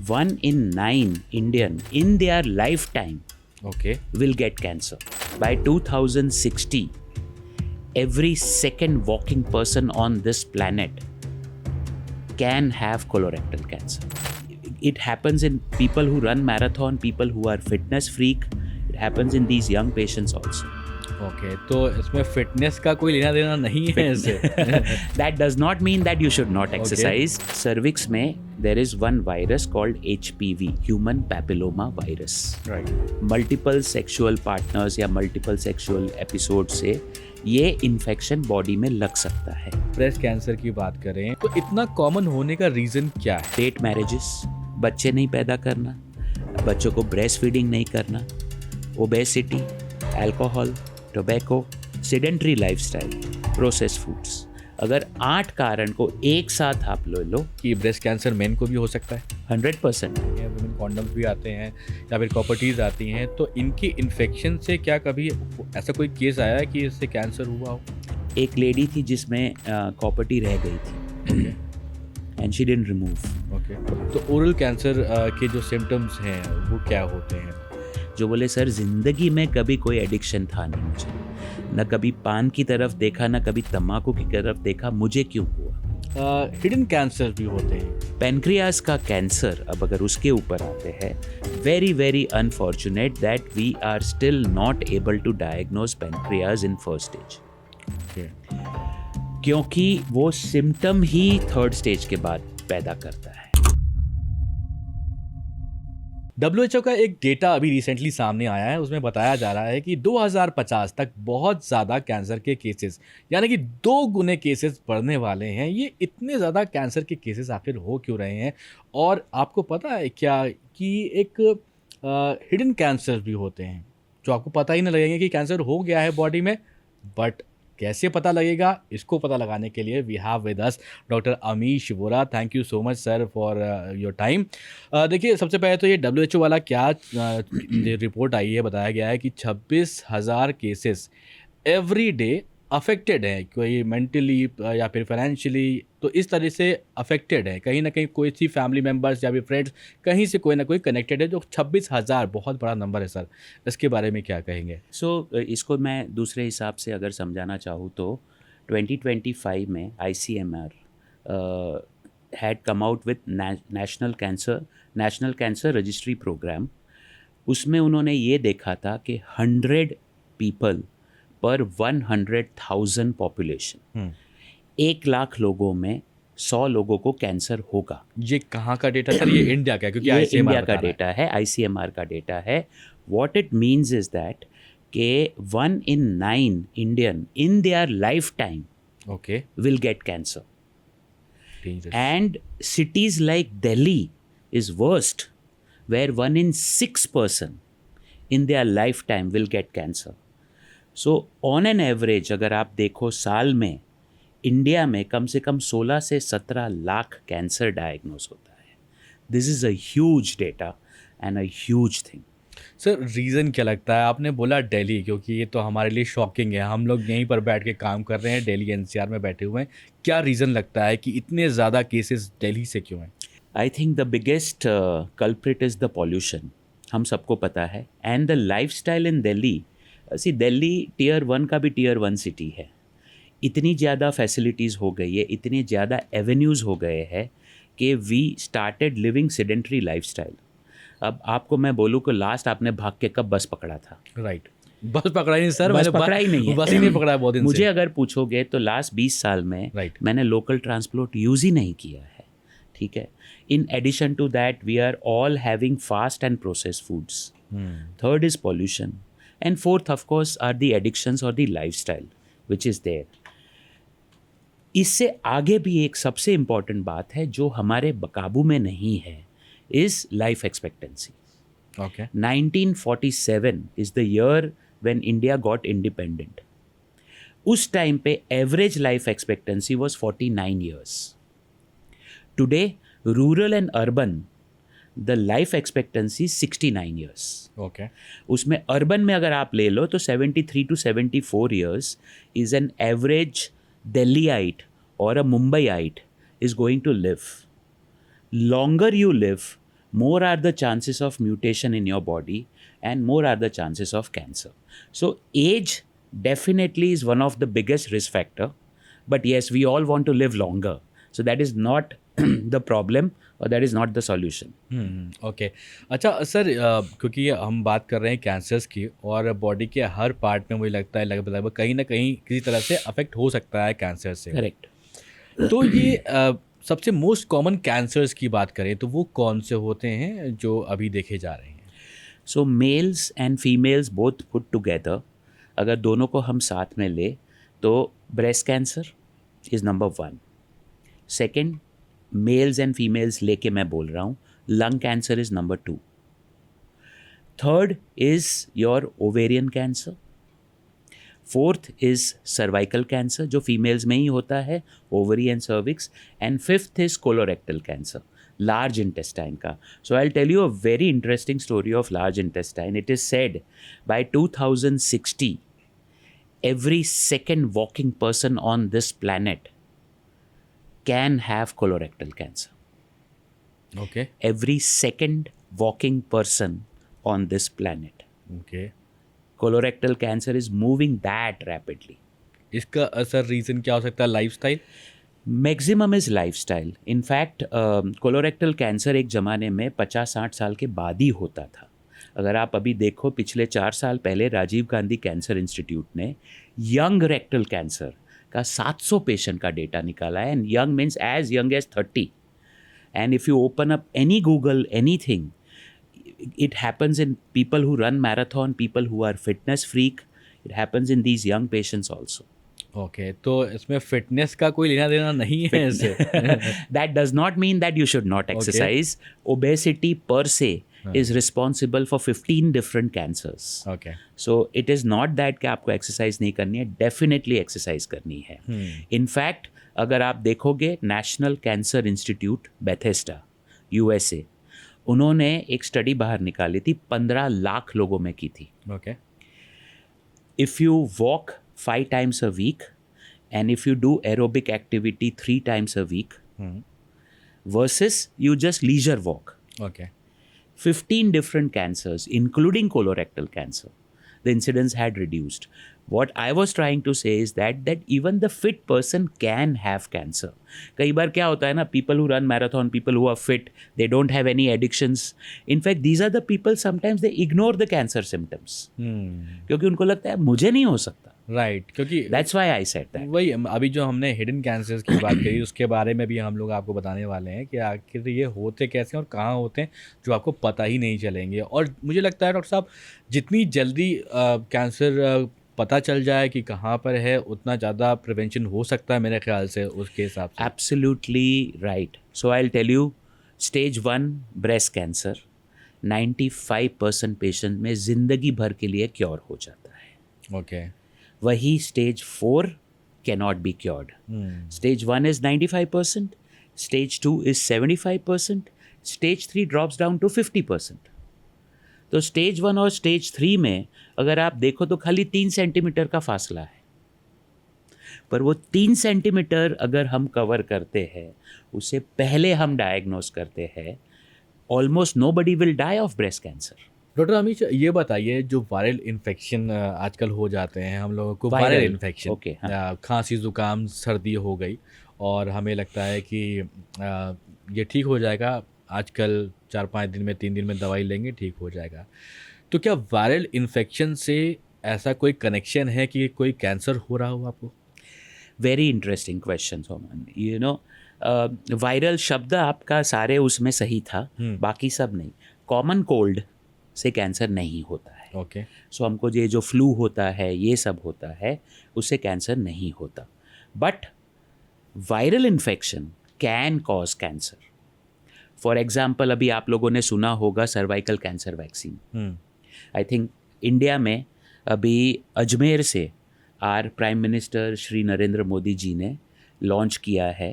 1 in 9 Indian in their lifetime Okay. will get cancer. By 2060, every second walking person on this planet can have colorectal cancer. It happens in people who run marathon, people who are fitness freak. It happens in these young patients also. Okay, तो इसमें fitness का कोई लेना देना नहीं है इससे. That does not mean that you should not exercise. Cervix में there is one virus called HPV, human papilloma virus. Right. Multiple sexual partners या मल्टीपल सेक्सुअल एपिसोड से ये इन्फेक्शन बॉडी में लग सकता है. ब्रेस्ट कैंसर की बात करें तो इतना कॉमन होने का रीज़न क्या है? लेट मैरिजेस, बच्चे नहीं पैदा करना, बच्चों को ब्रेस्ट फीडिंग नहीं करना, obesity, alcohol, tobacco, sedentary lifestyle, processed foods. अगर 8 कारण को एक साथ आप ले लो, कि ब्रेस्ट कैंसर मेन को भी हो सकता है. 100%. वुमेन कॉन्डम्स भी आते हैं या फिर कॉपर्टीज आती हैं, तो इनकी इन्फेक्शन से क्या कभी ऐसा कोई केस आया है कि इससे कैंसर हुआ हो? एक लेडी थी जिसमें कॉपर्टी रह गई थी and she didn't remove. Okay. तो ओरल कैंसर के जो सिम्टम्स हैं वो क्या होते हैं? जो बोले सर जिंदगी में कभी कोई एडिक्शन था नहीं मुझे, न कभी पान की तरफ देखा, न कभी तम्बाकू की तरफ देखा, मुझे क्यों हुआ. हिडन कैंसर भी होते हैं. पेनक्रियाज का कैंसर, अब अगर उसके ऊपर आते हैं, very very unfortunate that we are still not able to diagnose pancreas in first stage. Okay. क्योंकि वो सिम्टम ही थर्ड स्टेज के बाद पैदा करता है. WHO का एक डेटा अभी रिसेंटली सामने आया है, उसमें बताया जा रहा है कि 2050 तक बहुत ज़्यादा कैंसर के केसेस, यानी कि 2 गुने केसेस बढ़ने वाले हैं. ये इतने ज़्यादा कैंसर के केसेस आखिर हो क्यों रहे हैं? और आपको पता है क्या कि एक हिडन कैंसर भी होते हैं जो आपको पता ही नहीं लगेंगे कि कैंसर हो गया है बॉडी में, बट कैसे पता लगेगा, इसको पता लगाने के लिए we have with us doctor Amish Vora. Thank you so much sir for your time. देखिए, सबसे पहले तो ये WHO वाला क्या रिपोर्ट आई है, बताया गया है कि 26,000 केसेस एवरी डे अफेक्टेड है, कोई मेंटली या फिर फाइनेंशियली, तो इस तरह से अफेक्टेड है. कहीं ना कहीं कोई सी फैमिली मेम्बर्स या फिर फ्रेंड्स कहीं से कोई ना कोई कनेक्टेड है. जो 26,000 बहुत बड़ा नंबर है सर, इसके बारे में क्या कहेंगे? इसको मैं दूसरे हिसाब से अगर समझाना चाहूँ तो 2025 में ICMR had come out with national cancer registry programme. उसमें उन्होंने ये देखा था कि 100 पीपल पर 100,000 पॉपुलेशन, 1 लाख लोगों में 100 लोगों को कैंसर होगा. ये कहाँ का डेटा सर? ये इंडिया का है, क्योंकि ये ICMR इंडिया बता का रहा है. डेटा है, ICMR का डेटा है. What it means is that के 1 in 9 Indian in their life time okay. Will get cancer. Dangerous. And cities like Delhi is worst, where 1 in 6 person in their lifetime will get cancer. So on an average अगर आप देखो साल में India में कम से कम 16 से 17 lakh cancer diagnose होता है. This is a huge data and a huge thing. Sir, reason क्या लगता है? आपने बोला दिल्ली, क्योंकि ये तो हमारे लिए शॉकिंग है. हम लोग यहीं पर बैठ के काम कर रहे हैं, दिल्ली NCR में बैठे हुए हैं. क्या रीज़न लगता है कि इतने ज़्यादा केसेस दिल्ली से क्यों हैं? I think the biggest culprit is the pollution. हम सबको पता है. And the lifestyle in Delhi, see Delhi Tier 1 का भी Tier 1 सिटी है. इतनी ज़्यादा फैसिलिटीज़ हो गई है, इतने ज़्यादा एवेन्यूज़ हो गए हैं कि we started living sedentary lifestyle. अब आपको मैं बोलूँ कि लास्ट आपने भाग के कब बस पकड़ा था? राइट. बस पकड़ा ही नहीं सर, बस मैंने पकड़ा ही नहीं है. बस ही नहीं पकड़ा है बहुत दिन मुझे से. अगर पूछोगे तो लास्ट 20 साल में Right. मैंने लोकल ट्रांसपोर्ट यूज़ ही नहीं किया है. ठीक है. In addition to that we are all having fast and processed foods. Third is pollution and fourth of course are the addictions और the lifestyle which is there. इससे आगे भी एक सबसे इम्पॉर्टेंट बात है जो हमारे काबू में नहीं है, is life expectancy. Okay. 1947 is the year when India got independent. उस टाइम पे average life expectancy was 49 years. Today, rural and urban, the life expectancy is 69 years. Okay. उसमें अर्बन में अगर आप ले लो तो 73 to 74 years is an average Delhiite or a Mumbaiite is going to live. Longer you live, more are the chances of mutation in your body and more are the chances of cancer. So age definitely is one of the biggest risk factor, but yes, we all want to live longer, so that is not the problem or that is not the solution. Okay. अच्छा sir, क्योंकि हम बात कर रहे हैं cancers की और body के हर पार्ट में मुझे लगता है लगभग लगभग कहीं ना कहीं किसी तरह से अफेक्ट हो सकता है कैंसर से। करेक्ट. तो ये सबसे मोस्ट कॉमन कैंसर्स की बात करें तो वो कौन से होते हैं जो अभी देखे जा रहे हैं? So males and females both put together, अगर दोनों को हम साथ में ले तो breast cancer is number 1. Second, males and females लेके मैं बोल रहा हूँ, lung cancer is number 2. Third is your ovarian cancer. Fourth is cervical cancer जो फीमेल्स में ही होता है, ovary and cervix. And fifth is colorectal cancer, large intestine ka. So I'll tell you a very interesting story of large intestine. It is said by 2060, every second walking person on this planet can have colorectal cancer. Okay Every second walking person on this planet. Okay. Colorectal cancer is moving that rapidly. इसका असर reason क्या हो सकता है? Lifestyle? Maximum is lifestyle. In fact colorectal cancer एक ज़माने में 50-60 साल के बाद ही होता था. अगर आप अभी देखो, पिछले 4 साल पहले राजीव गांधी कैंसर इंस्टीट्यूट ने यंग रेक्टल कैंसर का 700 पेशेंट का डेटा निकाला है. And young means age young age 30. And if you open up any Google anything, it happens in people who run marathon, people who are fitness freak. It happens in these young patients also. Okay, तो इसमें fitness का कोई लेना देना नहीं है इससे? That does not mean that you should not exercise. Obesity per se is responsible for 15 different cancers. Okay. So it is not that कि आपको exercise नहीं करनी है, definitely exercise करनी है. In fact, अगर आप देखोगे national cancer institute Bethesda USA, उन्होंने एक स्टडी बाहर निकाली थी, 15 लाख लोगों में की थी. Okay. If you walk 5 times a week and if you do aerobic activity 3 times a week versus you just leisure walk, okay. 15 different cancers including colorectal cancer, the incidence had reduced. What I was trying to say is that even the fit person can have cancer. कई बार क्या होता है ना, people who run marathon, people who are fit, they don't have any addictions. In fact, these are the people sometimes they ignore the cancer symptoms. क्योंकि उनको लगता है मुझे नहीं हो सकता. राइट, क्योंकि That's why I said that. वही अभी जो हमने हिडन कैंसर्स की बात करी उसके बारे में भी हम लोग आपको बताने वाले हैं कि आखिर ये होते कैसे हैं और कहाँ होते हैं, जो आपको पता ही नहीं चलेंगे. और मुझे लगता है डॉक्टर साहब, जितनी जल्दी कैंसर पता चल जाए कि कहाँ पर है, उतना ज़्यादा प्रिवेंशन हो सकता है मेरे ख्याल से उसके हिसाब से. Absolutely right. So I'll tell you, stage 1 breast cancer 95% patient में ज़िंदगी भर के लिए क्योर हो जाता है. ओके. वही stage 4 cannot be cured. Stage 1 is 95%, stage 2 is 75%, stage 3 drops down to 50%. तो स्टेज 1 और स्टेज 3 में अगर आप देखो तो खाली 3 सेंटीमीटर का फासला है, पर वो 3 सेंटीमीटर अगर हम कवर करते हैं, उससे पहले हम डायग्नोस करते हैं, almost nobody will die of breast cancer. Doctor Amish, ये बताइए, जो वायरल इन्फेक्शन आजकल हो जाते हैं हम लोगों को, वायरल Viral, इन्फेक्शन, okay, हाँ. खांसी जुकाम सर्दी हो गई और हमें लगता है कि ये ठीक हो जाएगा, आजकल 4-5 दिन में 3 दिन में दवाई लेंगे ठीक हो जाएगा. तो क्या वायरल इन्फेक्शन से ऐसा कोई कनेक्शन है कि कोई कैंसर हो रहा हो आपको? Very interesting question Soman. You know, viral शब्द आपका सारे उसमें सही था, बाकी सब नहीं. कॉमन कोल्ड से कैंसर नहीं होता है. ओके. सो हमको ये जो फ्लू होता है, ये सब होता है, उससे कैंसर नहीं होता. But viral infection can cause cancer. For example, अभी आप लोगों ने सुना होगा cervical cancer vaccine. I think India में अभी अजमेर से our prime minister Shri Narendra Modi ji ने लॉन्च किया है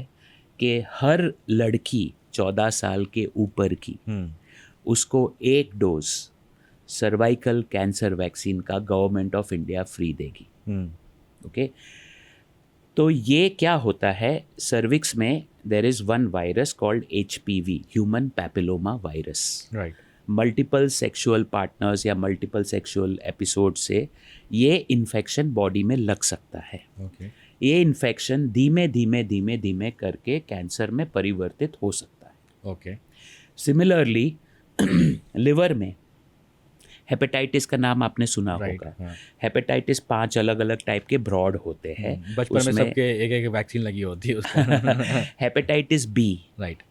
कि हर लड़की 14 साल के ऊपर की उसको 1 डोज सर्वाइकल कैंसर वैक्सीन का गवर्नमेंट ऑफ इंडिया फ्री देगी. ओके. तो ये क्या होता है, सर्विक्स में there is one virus called HPV, human papilloma virus. Right. Multiple sexual partners या मल्टीपल सेक्सुअल एपिसोड से ये इन्फेक्शन बॉडी में लग सकता है। ओके। ये इन्फेक्शन धीमे धीमे धीमे धीमे करके कैंसर में परिवर्तित हो सकता है। ओके। सिमिलरली लिवर में हेपेटाइटिस का नाम आपने सुना राइट। होगा। हाँ। हेपेटाइटिस 5 अलग अलग टाइप के ब्रॉड होते हैं। बचपन में उसमें सबके एक एक वैक्सीन लगी होती है उसका। Hepatitis B right.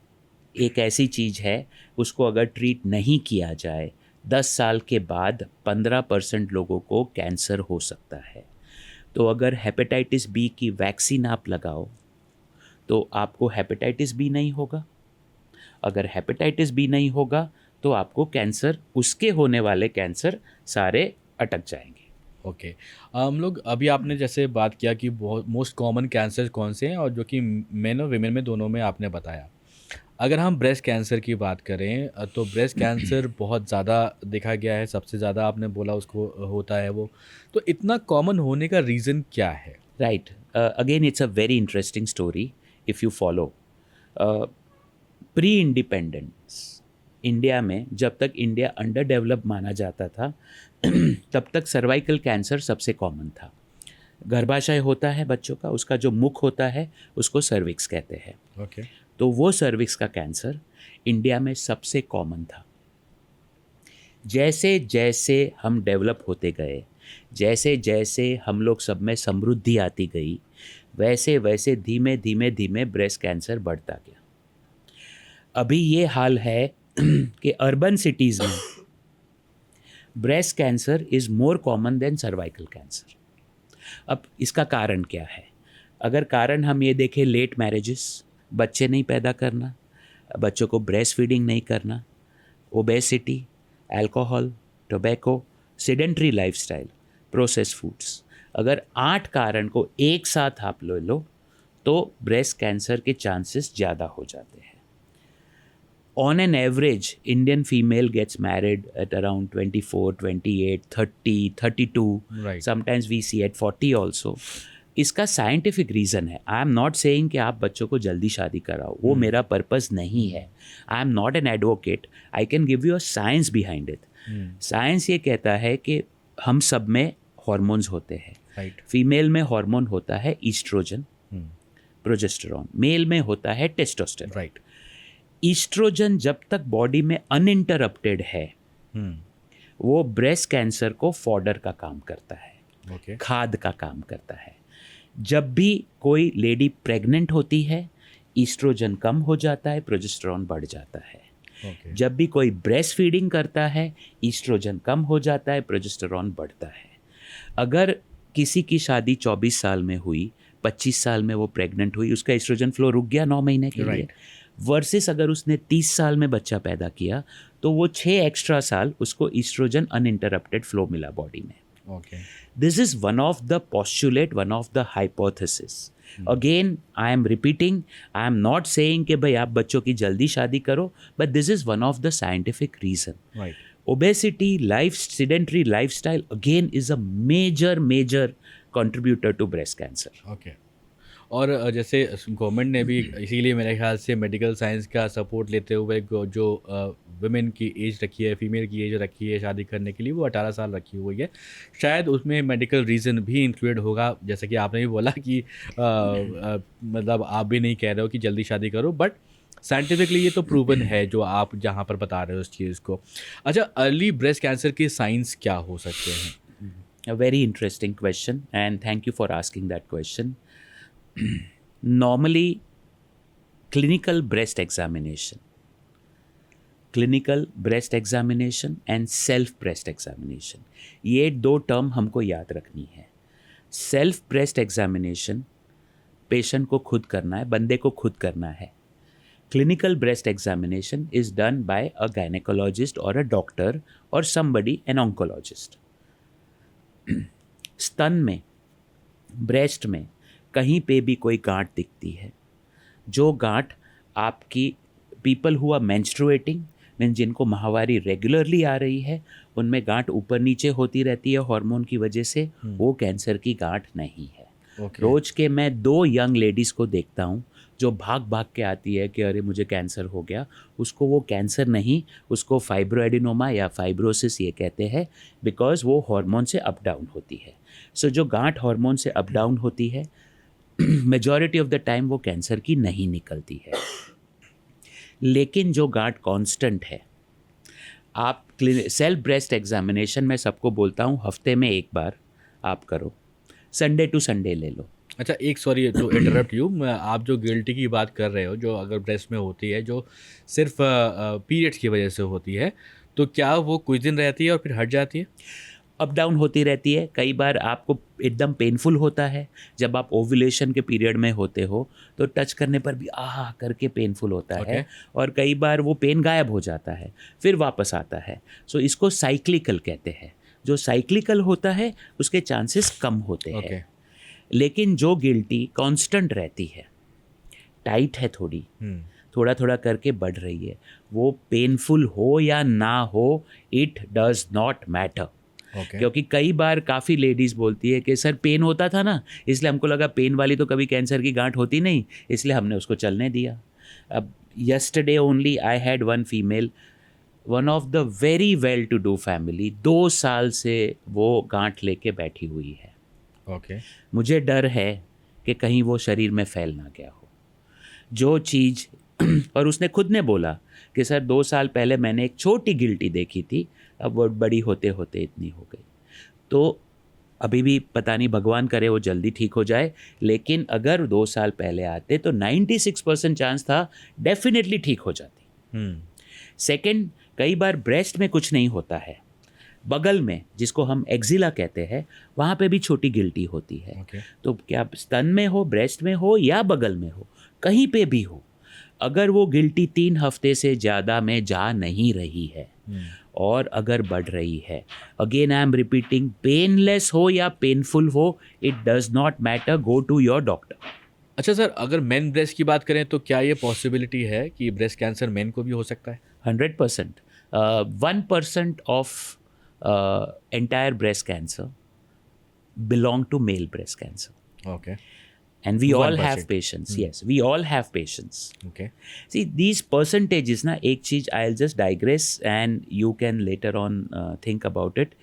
एक ऐसी चीज़ है, उसको अगर ट्रीट नहीं किया जाए 10 साल के बाद 15% लोगों को कैंसर हो सकता है। तो अगर हेपेटाइटिस बी की वैक्सीन आप लगाओ तो आपको हेपेटाइटिस बी नहीं होगा। अगर हेपेटाइटिस बी नहीं होगा तो आपको कैंसर, उसके होने वाले कैंसर सारे अटक जाएंगे। ओके। हम लोग अभी आपने जैसे बात किया कि बहुत मोस्ट कॉमन कैंसर कौन से हैं और जो कि मेन और वीमेन में दोनों में आपने बताया। अगर हम ब्रेस्ट कैंसर की बात करें तो ब्रेस्ट कैंसर बहुत ज़्यादा देखा गया है, सबसे ज़्यादा आपने बोला उसको होता है वो। तो इतना कॉमन होने का रीज़न क्या है? Right, again it's a very interesting story if you follow. Pre independence India में, जब तक इंडिया अंडर डेवलप माना जाता था तब तक सर्वाइकल कैंसर सबसे कॉमन था। गर्भाशय होता है बच्चों का, उसका जो मुख होता है उसको सर्विक्स कहते हैं। ओके। तो वो सर्विक्स का कैंसर इंडिया में सबसे कॉमन था। जैसे जैसे हम डेवलप होते गए, जैसे जैसे हम लोग सब में समृद्धि आती गई, वैसे वैसे धीमे धीमे धीमे ब्रेस्ट कैंसर बढ़ता गया। अभी ये हाल है कि अर्बन सिटीज़ में breast cancer is more common than cervical cancer. अब इसका कारण क्या है? अगर कारण हम ये देखें, लेट मैरिजेस, बच्चे नहीं पैदा करना, बच्चों को ब्रेस्ट फीडिंग नहीं करना, obesity, alcohol, tobacco, sedentary lifestyle, process foods, अगर 8 कारण को एक साथ आप ले लो तो ब्रेस्ट कैंसर के चांसेस ज़्यादा हो जाते हैं। On an average, Indian female gets married at around 24, 28, 30, 32. Right. Sometimes we see at 40 also. इसका साइंटिफिक रीज़न है। आई एम नॉट सेइंग कि आप बच्चों को जल्दी शादी कराओ, वो मेरा पर्पस नहीं है। आई am not an advocate, I can give you a science behind it. Science ये कहता है कि हम सब में हॉर्मोन्स होते हैं। राइट। फीमेल में हार्मोन होता है ईस्ट्रोजन, प्रोजेस्टेरॉन, मेल में होता है टेस्टोस्टेरोन। राइट। ईस्ट्रोजन जब तक बॉडी में अनइंटरप्टेड है वो ब्रेस्ट कैंसर को फॉडर का काम करता है, ओके। खाद का काम करता है। जब भी कोई लेडी प्रेग्नेंट होती है ईस्ट्रोजन कम हो जाता है, प्रोजेस्टेरॉन बढ़ जाता है। ओके। जब भी कोई ब्रेस्ट फीडिंग करता है ईस्ट्रोजन कम हो जाता है, प्रोजेस्टेरॉन बढ़ता है। अगर किसी की शादी 24 साल में हुई, 25 साल में वो प्रेग्नेंट हुई, उसका ईस्ट्रोजन फ्लो रुक गया 9 महीने के लिए, वर्सेस अगर उसने 30 साल में बच्चा पैदा किया तो वो 6 एक्स्ट्रा साल उसको ईस्ट्रोजन अनइंटरप्टेड फ्लो मिला बॉडी में। Okay. This is one of the postulate, one of the hypothesis. Again I am repeating, I am not saying कि भाई आप बच्चों की जल्दी शादी करो, but this is one of the scientific reason. Right. Obesity, sedentary lifestyle again is a major contributor to breast cancer. Okay. और जैसे गवर्नमेंट ने भी इसीलिए मेरे ख्याल से मेडिकल साइंस का सपोर्ट लेते हुए जो वुमेन की एज रखी है, फीमेल की एज रखी है शादी करने के लिए, वो 18 साल रखी हुई है। शायद उसमें मेडिकल रीज़न भी इंक्लूड होगा, जैसे कि आपने भी बोला कि मतलब आप भी नहीं कह रहे हो कि जल्दी शादी करो, बट साइंटिफिकली ये तो प्रूवन है जो आप जहाँ पर बता रहे हो उस चीज़ को। अच्छा, अर्ली ब्रेस्ट कैंसर के साइंस क्या हो सकते हैं? A very interesting question and thank you for asking that question. Normally, clinical breast examination and self breast examination, ये 2 टर्म हमको याद रखनी है। सेल्फ ब्रेस्ट एग्जामिनेशन पेशेंट को खुद करना है, बंदे को खुद करना है। Clinical breast examination is done by a gynaecologist और अ डॉक्टर और समबडी, एन ऑन्कोलॉजिस्ट। स्तन में, ब्रेस्ट में कहीं पे भी कोई गांठ दिखती है, जो गांठ आपकी पीपल हुआ मेंस्ट्रुएटिंग, मीन जिनको माहवारी रेगुलरली आ रही है, उनमें गांठ ऊपर नीचे होती रहती है हार्मोन की वजह से, वो कैंसर की गांठ नहीं है। ओके। रोज के मैं 2 यंग लेडीज़ को देखता हूँ जो भाग भाग के आती है कि अरे मुझे कैंसर हो गया। उसको वो कैंसर नहीं, उसको फाइब्रोएडिनोमा या फाइब्रोसिस ये कहते हैं, बिकॉज वो हार्मोन से अप डाउन होती है। सो जो गांठ हार्मोन से अप डाउन होती है मेजॉरिटी ऑफ द टाइम वो कैंसर की नहीं निकलती है। लेकिन जो गांठ कांस्टेंट है, आप सेल्फ ब्रेस्ट एग्जामिनेशन में सबको बोलता हूँ हफ्ते में 1 बार आप करो, संडे टू संडे ले लो। अच्छा, एक सॉरी टू इंटरप्ट यू, आप जो गिल्टी की बात कर रहे हो, जो अगर ब्रेस्ट में होती है, जो सिर्फ पीरियड्स की वजह से होती है, तो क्या वो कुछ दिन रहती है और फिर हट जाती है? अप डाउन होती रहती है। कई बार आपको एकदम पेनफुल होता है, जब आप ओव्यूलेशन के पीरियड में होते हो तो टच करने पर भी आह करके पेनफुल होता है, Okay. और कई बार वो पेन गायब हो जाता है, फिर वापस आता है। सो इसको साइक्लिकल कहते हैं। जो साइक्लिकल होता है उसके चांसेस कम होते हैं। Okay. लेकिन जो गिल्टी कांस्टेंट रहती है, टाइट है थोड़ी, थोड़ा थोड़ा करके बढ़ रही है, वो पेनफुल हो या ना हो, it does not matter. Okay. क्योंकि कई बार काफ़ी लेडीज़ बोलती है कि सर पेन होता था ना, इसलिए हमको लगा पेन वाली तो कभी कैंसर की गांठ होती नहीं, इसलिए हमने उसको चलने दिया। अब yesterday only I had one female, one of the very well to do family, 2 साल से वो गांठ लेके बैठी हुई है। Okay. मुझे डर है कि कहीं वो शरीर में फैल ना गया हो जो चीज़ और उसने खुद ने बोला कि सर 2 साल पहले मैंने एक छोटी गिल्टी देखी थी, अब वो बड़ी होते होते इतनी हो गई। तो अभी भी पता नहीं, भगवान करे वो जल्दी ठीक हो जाए, लेकिन अगर 2 साल पहले आते तो 96% चांस था डेफिनेटली ठीक हो जाती। सेकंड, कई बार ब्रेस्ट में कुछ नहीं होता है, बगल में जिसको हम एक्जिला कहते हैं, वहाँ पे भी छोटी गिल्टी होती है। Okay. तो क्या स्तन में हो, ब्रेस्ट में हो या बगल में हो, कहीं पे भी हो, अगर वो गिल्टी 3 हफ्ते से ज़्यादा में जा नहीं रही है और अगर बढ़ रही है, again I am repeating, painless हो या पेनफुल हो, it does not matter, go to your doctor. अच्छा सर, अगर मेन ब्रेस्ट की बात करें तो क्या ये पॉसिबिलिटी है कि ब्रेस्ट कैंसर मेन को भी हो सकता है? 100%। 1% of entire breast cancer belong to male breast cancer, Okay. and we all 1%. have patients. Yes, we all have patients. Okay. See these percentages na, एक चीज I'll just digress and you can later on think about it.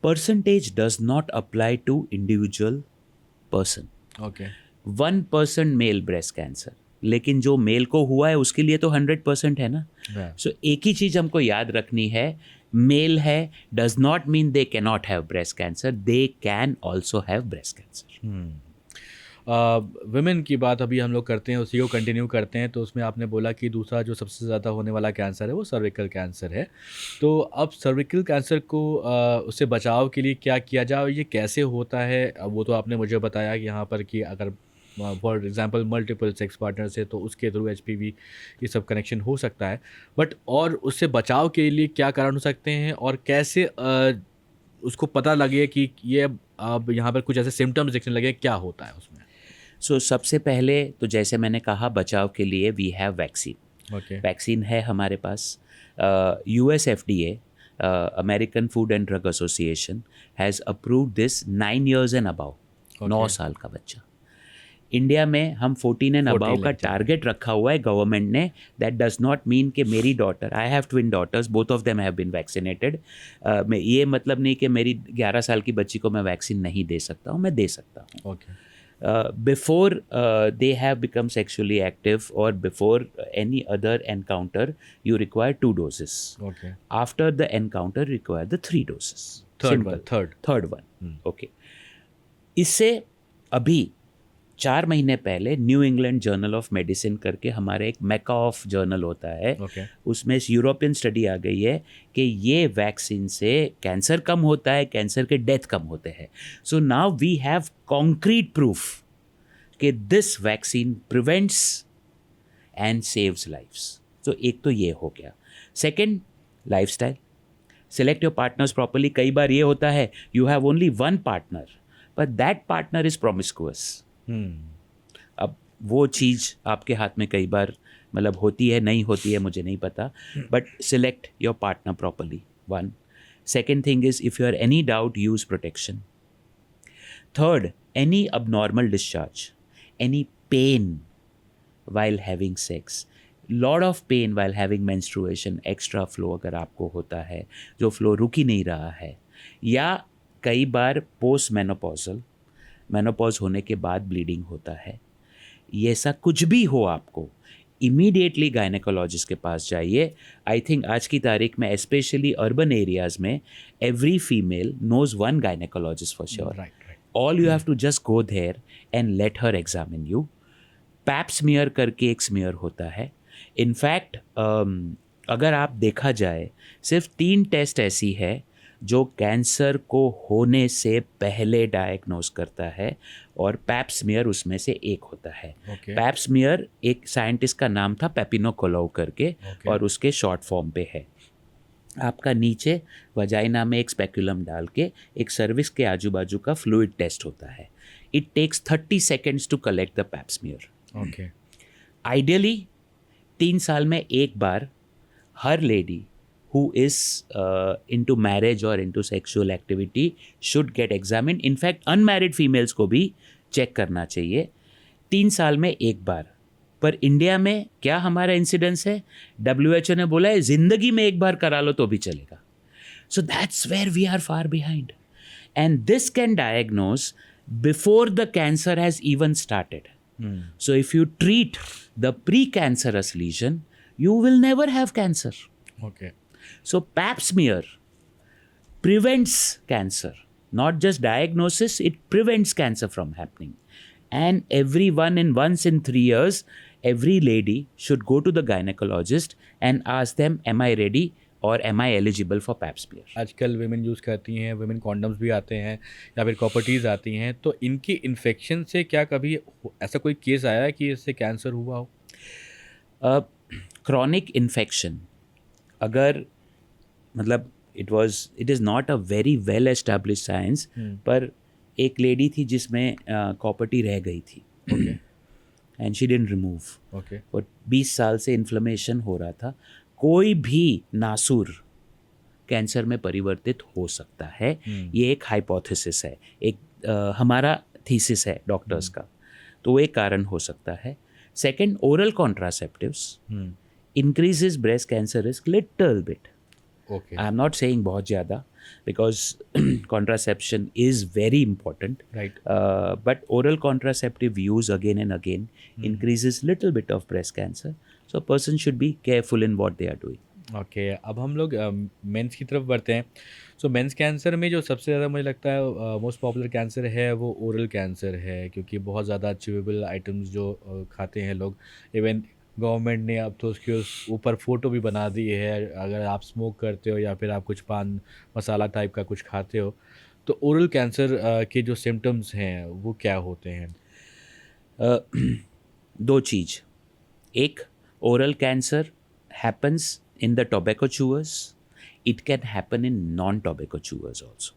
Percentage does not apply to individual person. Okay. 1% male breast cancer, लेकिन जो mail को हुआ है उसके लिए तो 100% है ना। Yeah. सो एक ही चीज़ हमको याद रखनी है, मेल है does not mean they can not have breast cancer, they can also have breast cancer. Women की बात अभी हम लोग करते हैं, उसी को कंटिन्यू करते हैं। तो उसमें आपने बोला कि दूसरा जो सबसे ज़्यादा होने वाला कैंसर है वो सर्विकल कैंसर है। तो अब सर्विकल कैंसर को उससे बचाव के लिए क्या किया जाए और ये कैसे होता है? वो तो आपने मुझे बताया कि यहाँ पर कि अगर for example multiple sex partner से, तो उसके थ्रू HPV ये सब कनेक्शन हो सकता है, बट और उससे बचाव के लिए क्या कारण हो सकते हैं और कैसे उसको पता लगे कि ये अब यहाँ पर कुछ ऐसे सिम्टम्स दिखने लगे, क्या होता है उसमें? सो सबसे पहले तो जैसे मैंने कहा, बचाव के लिए we have vaccine. Okay. Vaccine है हमारे पास। US FDA, American food and drug association, has approved this 9 years and above, 9 साल का बच्चा। इंडिया में हम 14 एंड अबाउ का टारगेट रखा हुआ है गवर्नमेंट ने। दैट डज नॉट मीन कि मेरी daughter, I have twin daughters, both of them have been vaccinated, ये मतलब नहीं कि मेरी 11 साल की बच्ची को मैं वैक्सीन नहीं दे सकता हूँ, मैं दे सकता हूँ। Okay. Before they have become sexually active or before any other encounter, you require 2 doses. Okay. After the encounter, require the 3 doses. Third one. Okay. इससे अभी 4 महीने पहले new England journal of medicine करके हमारे एक मैका ऑफ जर्नल होता है, Okay. उसमें यूरोपियन स्टडी आ गई है कि ये वैक्सीन से कैंसर कम होता है, कैंसर के डेथ कम होते हैं। So now we have concrete proof कि this vaccine prevents and saves lifes. तो एक तो ये हो गया। Second, lifestyle, select your partners properly. कई बार ये होता है you have only one partner but that partner is promiscuous. अब वो चीज़ आपके हाथ में कई बार मतलब होती है, नहीं होती है, मुझे नहीं पता, but select your partner properly, one. Second thing is if you are any doubt, use protection. Third, any abnormal discharge, any pain while having sex, lot of pain while having menstruation, extra flow अगर आपको होता है, जो flow रुक ही नहीं रहा है, या कई बार पोस्ट मेनोपॉज होने के बाद ब्लीडिंग होता है, ये ऐसा कुछ भी हो आपको, इमीडिएटली गायनेकोलॉजिस्ट के पास जाइए. आई थिंक आज की तारीख में स्पेशली अर्बन एरियाज में every female knows one gynaecologist for sure. All you have to just go there and let her examine you. Pap smear करके एक स्मीयर होता है. इनफैक्ट अगर आप देखा जाए, सिर्फ 3 टेस्ट ऐसी है जो कैंसर को होने से पहले डायग्नोज करता है, और पैप स्मीयर उसमें से एक होता है. पैप स्मीयर एक साइंटिस्ट का नाम था पेपिनो कोलोव करके, और उसके शॉर्ट फॉर्म पे है. आपका नीचे वजाइना में एक स्पेकुलम डाल के एक सर्विस के आजू बाजू का फ्लूइड टेस्ट होता है. It takes 30 seconds to collect the pap smear. Ideally 3 साल में एक बार हर lady who is into marriage or into sexual activity should get examined. In fact, unmarried females को भी चेक करना चाहिए 3 साल में एक बार. पर इंडिया में क्या हमारा इंसिडेंस है? WHO ने बोला है ज़िंदगी में एक बार करा लो तो भी चलेगा. So that's where we are far behind. And this can diagnose before the cancer has even started. So if you treat the pre-cancerous lesion, you will never have cancer. So pap smear prevents cancer, not just diagnosis, it prevents cancer from happening. And once in 3 years, every lady should go to the gynecologist and ask them, am I ready or am I eligible for pap smear? आजकल women use करती हैं, women condoms भी आते हैं या फिर कॉपर्टीज़ आती हैं, तो इनकी इन्फेक्शन से क्या कभी ऐसा कोई केस आया है कि इससे कैंसर हुआ हो? Chronic infection, अगर मतलब it is not a very well establish science, पर एक लेडी थी जिसमें कॉपर्टी रह गई थी एंड शी डिडंट रिमूव. और 20 साल से इन्फ्लेमेशन हो रहा था. कोई भी नासूर कैंसर में परिवर्तित हो सकता है. ये एक हाइपोथेसिस है, एक हमारा थीसिस है डॉक्टर्स का, तो वो एक कारण हो सकता है. Second, oral contraceptives increases breast cancer risk little bit. I'm not saying बहुत ज़्यादा, because contraception is very important. But oral contraceptive use again and again increases little bit of breast cancer. So a person should be careful in what they are doing. अब हम लोग mains की तरफ बढ़ते हैं. सो mains cancer में जो सबसे ज़्यादा मुझे लगता है मोस्ट पॉपुलर कैंसर है वो ओरल कैंसर है, क्योंकि बहुत ज़्यादा च्यूएबल आइटम्स जो खाते हैं लोग. इवन गवर्नमेंट ने अब तो उसके ऊपर फ़ोटो भी बना दी है, अगर आप स्मोक करते हो या फिर आप कुछ पान मसाला टाइप का कुछ खाते हो, तो ओरल कैंसर के जो सिम्टम्स हैं वो क्या होते हैं? 2 चीज़. एक, oral cancer happens in the tobacco chewers. It can happen in non-tobacco chewers also.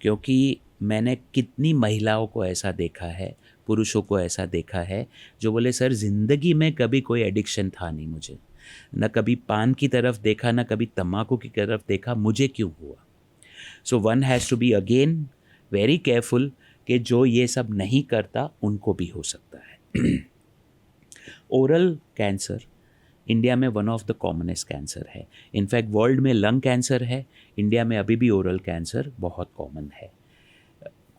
क्योंकि मैंने कितनी महिलाओं को ऐसा देखा है, पुरुषों को ऐसा देखा है, जो बोले सर ज़िंदगी में कभी कोई एडिक्शन था नहीं मुझे, न कभी पान की तरफ देखा, न कभी तम्बाकू की तरफ देखा, मुझे क्यों हुआ? So one has to be again very careful कि जो ये सब नहीं करता उनको भी हो सकता है. ओरल कैंसर इंडिया में one of the commonest cancer है. इनफैक्ट वर्ल्ड में लंग कैंसर है, इंडिया में अभी भी ओरल कैंसर बहुत कॉमन है.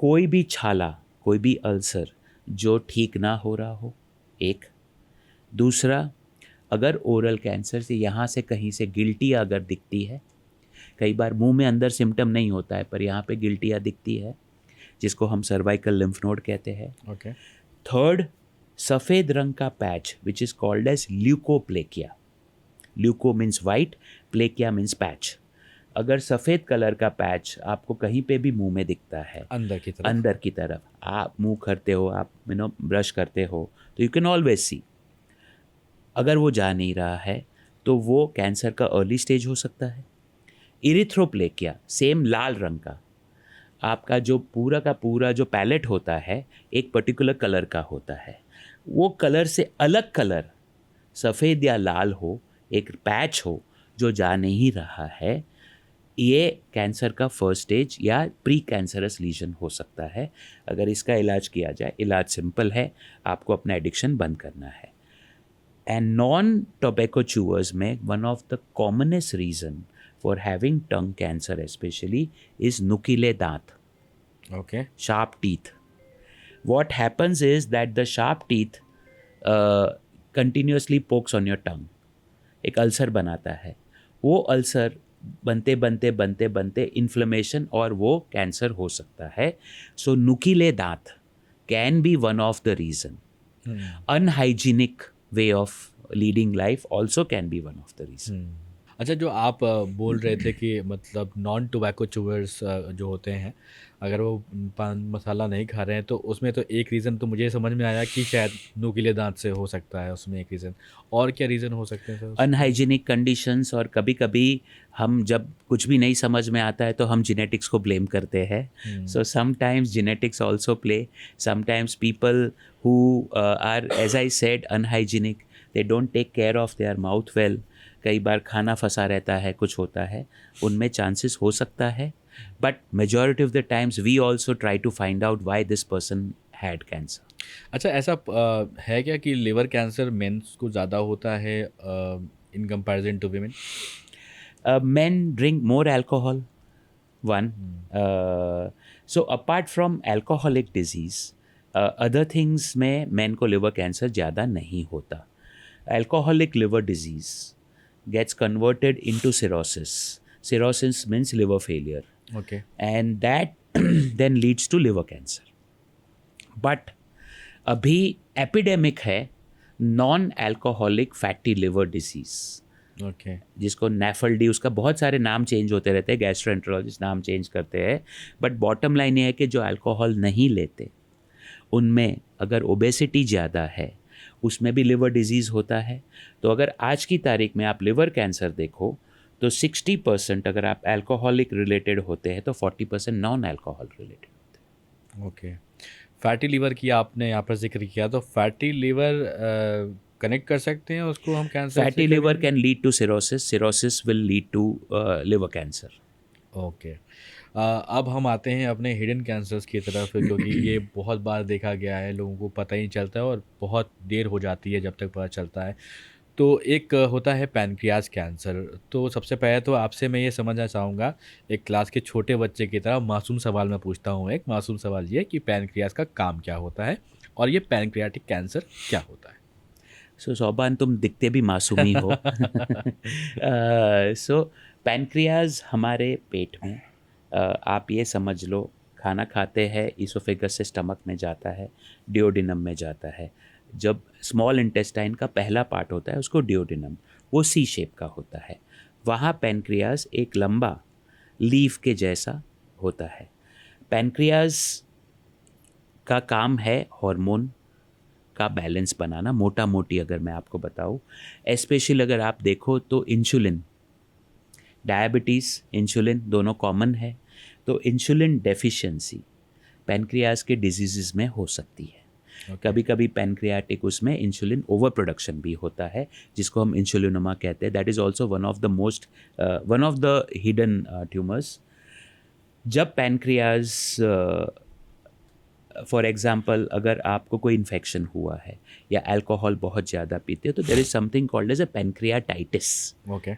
कोई भी छाला, कोई भी अल्सर जो ठीक ना हो रहा हो, एक. दूसरा, अगर ओरल कैंसर से यहाँ से कहीं से गिल्टिया अगर दिखती है, कई बार मुंह में अंदर सिम्टम नहीं होता है पर यहाँ पे गिल्टिया दिखती है, जिसको हम सर्वाइकल लिम्फ नोड कहते हैं. थर्ड, सफ़ेद रंग का patch which is called as leukoplakia. Leuko means white, plakia means patch. अगर सफ़ेद कलर का पैच आपको कहीं पे भी मुंह में दिखता है अंदर की तरफ, आप मुंह करते हो, आप ब्रश करते हो, तो यू कैन ऑलवेज सी. अगर वो जा नहीं रहा है तो वो कैंसर का अर्ली स्टेज हो सकता है. इरिथ्रोप्लेकिया, सेम लाल रंग का, आपका जो पूरा का पूरा जो पैलेट होता है एक पर्टिकुलर कलर का होता है, वो कलर से अलग कलर, सफ़ेद या लाल हो, एक पैच हो जो जा नहीं रहा है, ये कैंसर का फर्स्ट स्टेज या प्री कैंसरस लीजन हो सकता है। अगर इसका इलाज किया जाए, इलाज सिंपल है, आपको अपना एडिक्शन बंद करना है। एंड नॉन टोबैको चूअर्स में one of the commonest reason for having tongue cancer specially is नुकीले दांत, okay, sharp teeth. What happens is that the sharp teeth continuously pokes on your tongue. एक अल्सर बनाता है, वो अल्सर बनते बनते बनते बनते इन्फ्लेमेशन और वो कैंसर हो सकता है। सो नुकीले दांत can be one of the reason. Unhygienic way of leading life also can be one of the reason. अच्छा, जो आप बोल रहे थे कि मतलब नॉन टोबैको चूअर्स जो होते हैं, अगर वो पान मसाला नहीं खा रहे हैं तो उसमें तो एक रीज़न तो मुझे समझ में आया कि शायद नुकीले दांत से हो सकता है, उसमें एक रीज़न। और क्या रीज़न हो सकते हैं सर उसमें? अनहाइजीनिक कंडीशंस, और कभी कभी हम जब कुछ भी नहीं समझ में आता है तो हम जेनेटिक्स को ब्लेम करते हैं। So sometimes genetics also play, sometimes people who are, as I said, unhygienic, they don't take care of their mouth well, कई बार खाना फंसा रहता है, कुछ होता है, उनमें चांसेस हो सकता है। But majority of the times we also try to find out why this person had cancer. अच्छा, ऐसा है क्या कि लिवर कैंसर मेंस को ज़्यादा होता है in comparison to women? Men drink more alcohol, one. So apart from alcoholic disease, other things में men को liver cancer ज़्यादा नहीं होता. Alcoholic liver disease gets converted into cirrhosis. Cirrhosis means liver failure, okay, and that then leads to liver cancer. But अभी epidemic है non alcoholic fatty liver disease, okay, जिसको NAFLD, उसका बहुत सारे नाम चेंज होते रहते हैं, गैस्ट्रोएंटरोलॉजिस्ट नाम चेंज करते हैं, बट बॉटम लाइन ये है कि जो अल्कोहल नहीं लेते उनमें अगर ओबेसिटी ज़्यादा है उसमें भी लिवर डिजीज़ होता है। तो अगर आज की तारीख में आप लिवर कैंसर देखो तो 60% अगर आप अल्कोहलिक रिलेटेड होते हैं तो 40% नॉन अल्कोहल रिलेटेड होते हैं। ओके। फैटी लिवर की आपने यहाँ पर जिक्र किया, तो फैटी लिवर कनेक्ट कर सकते हैं उसको हम cancer? Fatty liver can lead to cirrhosis, cirrhosis will lead to liver cancer. Okay. अब हम आते हैं अपने हिडन कैंसर्स की तरफ, क्योंकि ये बहुत बार देखा गया है, लोगों को पता ही नहीं चलता है और बहुत देर हो जाती है जब तक पता चलता है। तो एक होता है पैनक्रियाज कैंसर। तो सबसे पहले तो आपसे मैं ये समझना चाहूँगा, एक क्लास के छोटे बच्चे की तरह मासूम सवाल मैं पूछता हूँ। एक मासूम सवाल ये कि पैनक्रियाज का काम क्या होता है और ये पैनक्रियाटिक कैंसर क्या होता है? सो सोबान, तुम दिखते भी मासूम ही हो। सो पैनक्रियाज हमारे पेट में, आप ये समझ लो, खाना खाते हैं, इसोफेगस से स्टमक में जाता है, डिओडिनम में जाता है। जब स्मॉल इंटेस्टाइन का पहला पार्ट होता है उसको डिओडिनम, वो सी शेप का होता है, वहाँ पैनक्रियाज एक लंबा लीफ के जैसा होता है। पैनक्रियाज का काम है हार्मोन का बैलेंस बनाना, मोटा मोटी अगर मैं आपको बताऊँ। स्पेशली अगर आप देखो तो इंसुलिन, डायबिटीज़, इंसुलिन दोनों कॉमन है, तो इंसुलिन डेफिशिएंसी पैनक्रियाज के डिजीज़ में हो सकती है। कभी कभी पैनक्रियाटिक उसमें इंसुलिन ओवर प्रोडक्शन भी होता है, जिसको हम इंसुलिनोमा कहते हैं। That is also one of the hidden tumours. जब पैनक्रियाज, फॉर एग्जाम्पल, अगर आपको कोई इन्फेक्शन हुआ है या अल्कोहल बहुत ज़्यादा पीते हो तो there is something called as a pancreatitis. Okay,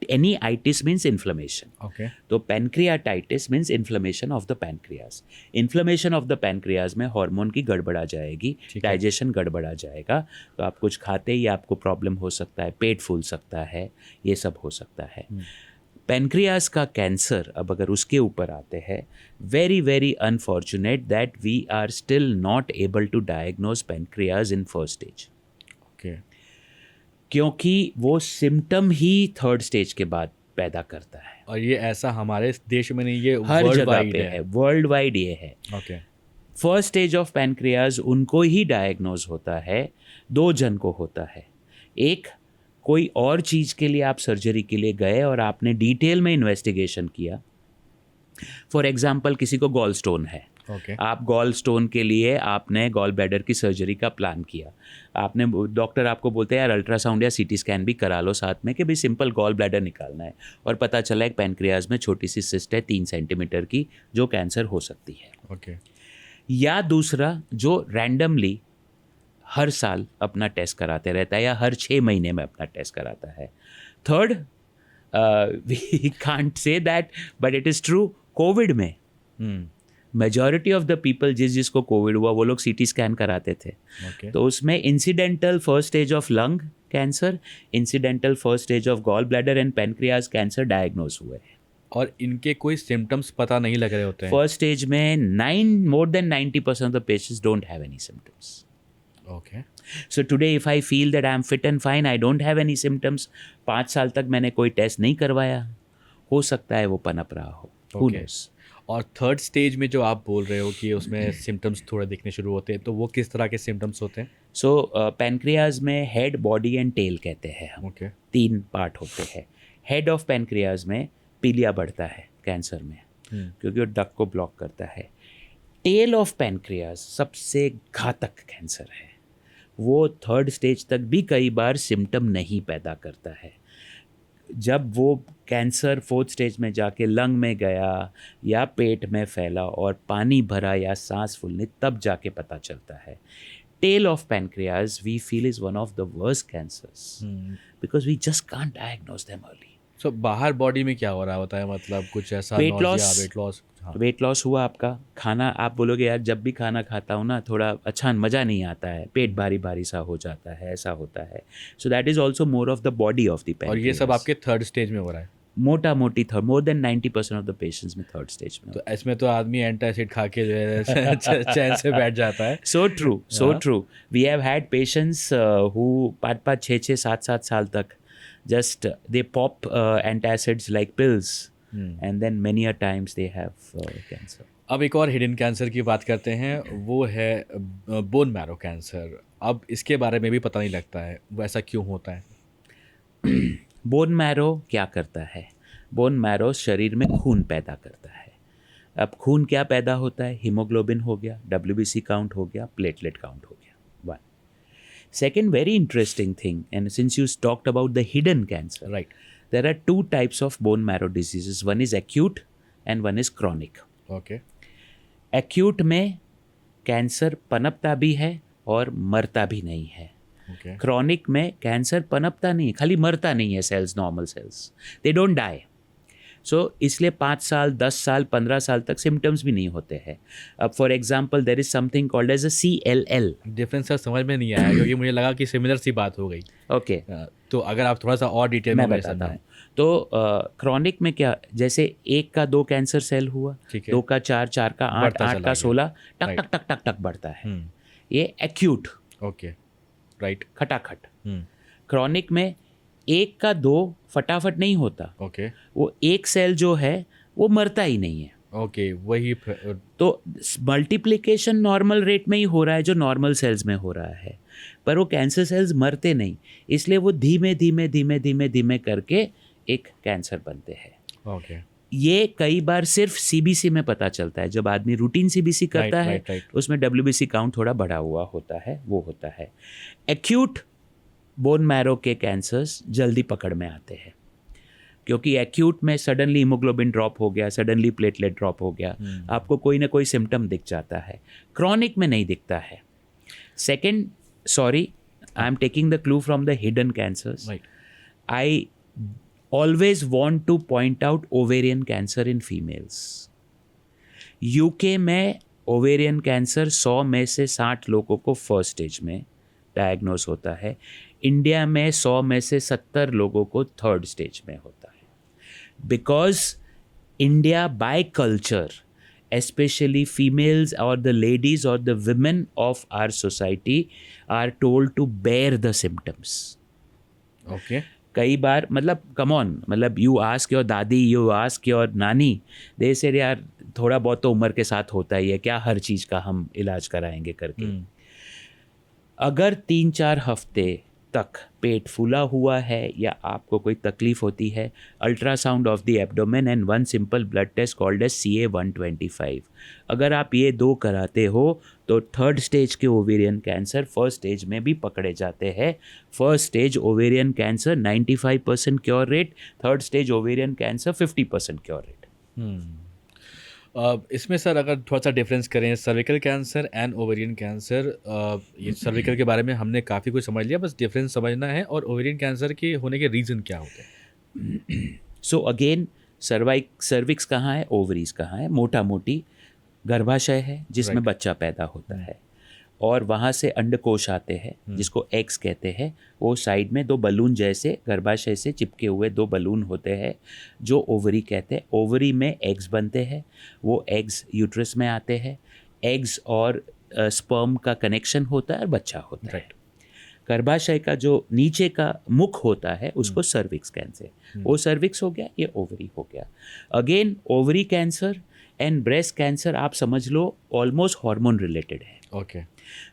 Any itis means inflammation. Okay, तो pancreatitis means inflammation of the pancreas. Inflammation of the pancreas में हार्मोन की गड़बड़ आ जाएगी, ठीक है। डाइजेशन गड़बड़ आ जाएगा, तो आप कुछ खाते ही आपको प्रॉब्लम हो सकता है, पेट फूल सकता है, ये सब हो सकता है। पैनक्रियाज का कैंसर, अब अगर उसके ऊपर आते हैं, very very unfortunate that we are still not able to diagnose pancreas in first stage, okay, क्योंकि वो सिम्टम ही थर्ड स्टेज के बाद पैदा करता है। और ये ऐसा हमारे देश में नहीं, ये हर वर्ल्ड जगह वाइड पे है। है, वर्ल्ड वाइड ये है। Okay, first stage of pancreas उनको ही डायग्नोज होता है, 2 जन को होता है। एक, कोई और चीज़ के लिए आप सर्जरी के लिए गए और आपने डिटेल में इन्वेस्टिगेशन किया, फॉर एग्जाम्पल किसी को गॉल स्टोन है, ओके। आप गॉल स्टोन के लिए आपने गॉल ब्लैडर की सर्जरी का प्लान किया, आपने डॉक्टर आपको बोलते हैं यार अल्ट्रासाउंड या सीटी स्कैन भी करा लो साथ में कि भाई सिंपल गॉल ब्लैडर निकालना है, और पता चला एक पैनक्रियाज में छोटी सी सिस्ट है 3 सेंटीमीटर की जो कैंसर हो सकती है। ओके। या दूसरा जो रैंडमली हर साल अपना टेस्ट कराते रहता है या हर 6 महीने में अपना टेस्ट कराता है। Third, we can't say that but it is true, covid में मेजॉरिटी ऑफ द पीपल जिसको कोविड हुआ वो लोग सीटी स्कैन कराते थे। ओके। तो उसमें incidental first stage of lung cancer, incidental first stage of gall bladder and pancreas cancer diagnose हुए हैं। और इनके कोई सिम्टम्स पता नहीं लग रहे होते हैं। फर्स्ट स्टेज में more than 90% of the patients don't have any symptoms. Okay. So today if I feel that I am fit and fine, I don't have any symptoms, 5 साल तक मैंने कोई टेस्ट नहीं करवाया, हो सकता है वो पनप रहा हो। Who Okay. knows? और थर्ड स्टेज में जो आप बोल रहे हो कि उसमें सिम्टम्स थोड़े दिखने शुरू होते हैं, तो वो किस तरह के सिम्टम्स होते हैं? So पैनक्रियाज में हेड, बॉडी एंड टेल कहते हैं हम। ओके। 3 पार्ट होते हैं। हेड ऑफ पैनक्रियाज में पीलिया बढ़ता है कैंसर में, क्योंकि वो डक को ब्लॉक करता है। टेल ऑफ पैनक्रियाज सबसे घातक कैंसर है, वो थर्ड स्टेज तक भी कई बार सिम्टम नहीं पैदा करता है। जब वो कैंसर फोर्थ स्टेज में जाके लंग में गया या पेट में फैला और पानी भरा या सांस फूलने, तब जाके पता चलता है। Tail of pancreas we feel is one of the worst cancers because we just can't diagnose them early. So बाहर बॉडी में क्या हो रहा होता है, मतलब कुछ ऐसा weight nausea, loss, weight loss? हाँ। वेट लॉस हुआ आपका, खाना आप बोलोगे यार जब भी खाना खाता हूँ ना थोड़ा अच्छा मज़ा नहीं आता है, पेट भारी भारी सा हो जाता है, ऐसा होता है। So that is also more of the body of the और ये सब आपके थर्ड स्टेज में हो रहा है? मोटा मोटी third, more than 90% of the patients में थर्ड स्टेज में। तो इसमें तो आदमी एंटासिड खा के जो है चैन से बैठ जाता है। So true, so true. We have had patients who 5-5, 6-6, 7-7 साल तक just they pop antacids like pills and then many a times they have cancer. अब एक और हिडन कैंसर की बात करते हैं, वो है बोन मैरो कैंसर। अब इसके बारे में भी पता नहीं लगता है, वो ऐसा क्यों होता है? बोन मैरो क्या करता है? बोन मैरो शरीर में खून पैदा करता है। अब खून क्या पैदा होता है? हीमोग्लोबिन हो गया, WBC काउंट हो गया, प्लेटलेट काउंट हो गया। One second very interesting thing, and since you talked about the hidden cancer, Right. there are 2 types of bone marrow diseases. One is acute and one is chronic. Okay. Acute में cancer पनपता भी है और मरता भी नहीं है। Okay. Chronic में कैंसर पनपता नहीं है, खाली मरता नहीं है cells, normal cells, they don't die. So इसलिए 5 साल, 10 साल, 15 साल तक सिम्टम्स भी नहीं होते हैं। अब for example there is something called as a CLL। Difference sir समझ में नहीं आया, क्योंकि मुझे लगा कि सिमिलर सी बात हो गई। ओके, तो अगर आप थोड़ा सा और डिटेल मैं में बताता हूँ। तो क्रॉनिक में क्या, जैसे 1 का 2 कैंसर सेल हुआ, ठीक है। 2 का 4, 4 का 8, बढ़ता 8 चला का गया। 16, टक Right. टक टक टक टक बढ़ता है। ये एक्यूट, ओके। राइट। खटाखट। क्रॉनिक में 1 का 2 फटाफट नहीं होता, ओके। वो 1 सेल जो है वो मरता ही नहीं है। ओके, वही तो मल्टीप्लिकेशन नॉर्मल रेट में ही हो रहा है जो नॉर्मल सेल्स में हो रहा है, पर वो कैंसर सेल्स मरते नहीं, इसलिए वो धीमे धीमे धीमे धीमे धीमे करके एक कैंसर बनते हैं। ओके। ये कई बार सिर्फ CBC में पता चलता है, जब आदमी रूटीन CBC करता है right. उसमें WBC काउंट थोड़ा बढ़ा हुआ होता है, वो होता है। एक्यूट बोन मैरो के कैंसर्स जल्दी पकड़ में आते हैं, क्योंकि एक्यूट में सडनली हीमोग्लोबिन ड्रॉप हो गया, सडनली प्लेटलेट ड्रॉप हो गया, आपको कोई ना कोई सिम्टम दिख जाता है। क्रॉनिक में नहीं दिखता है। Second, sorry, I am taking the clue from the hidden cancers. Right. I always want to point out ovarian cancer in females. UK में ओवेरियन कैंसर 100 में से 60 लोगों को फर्स्ट स्टेज में डायग्नोस होता है। इंडिया में 100 में से 70 लोगों को थर्ड स्टेज में होता है, because India by culture, especially females or the ladies or the women of our society are told to bear the symptoms. Okay. कई बार मतलब कम ऑन, मतलब यू आस्क योर दादी, यू आस्क योर नानी, दे से यार थोड़ा बहुत तो उम्र के साथ होता ही है, क्या हर चीज़ का हम इलाज कराएंगे करके। अगर 3-4 हफ्ते तक पेट फूला हुआ है या आपको कोई तकलीफ होती है, ultrasound of the abdomen and one simple blood test called as CA-125। अगर आप ये 2 कराते हो तो 3rd स्टेज के ओवेरियन कैंसर 1st स्टेज में भी पकड़े जाते हैं। 1st stage ovarian cancer 95% cure rate, 3rd stage ovarian cancer 50% cure rate. इसमें सर अगर थोड़ा सा डिफरेंस करें cervical cancer and ovarian cancer, ये सर्विकल के बारे में हमने काफ़ी कुछ समझ लिया, बस डिफरेंस समझना है और ओवेरियन कैंसर के होने के रीज़न क्या होते हैं। सो अगेन सर्विक्स कहाँ है, ओवरीज कहाँ है? मोटा मोटी गर्भाशय है जिसमें Right. बच्चा पैदा होता है और वहाँ से अंडकोश आते हैं जिसको एग्स कहते हैं। वो साइड में 2 बलून जैसे गर्भाशय से चिपके हुए 2 बलून होते हैं जो ओवरी कहते हैं। ओवरी में एग्स बनते हैं, वो एग्स यूट्रस में आते हैं, एग्स और स्पर्म का कनेक्शन होता है और बच्चा होता है। गर्भाशय का जो नीचे का मुख होता है उसको सर्विक्स कहते हैं। वो सर्विक्स हो गया, ये ओवरी हो गया। Again ovary cancer and breast cancer आप समझ लो ऑलमोस्ट हार्मोन रिलेटेड है। ओके।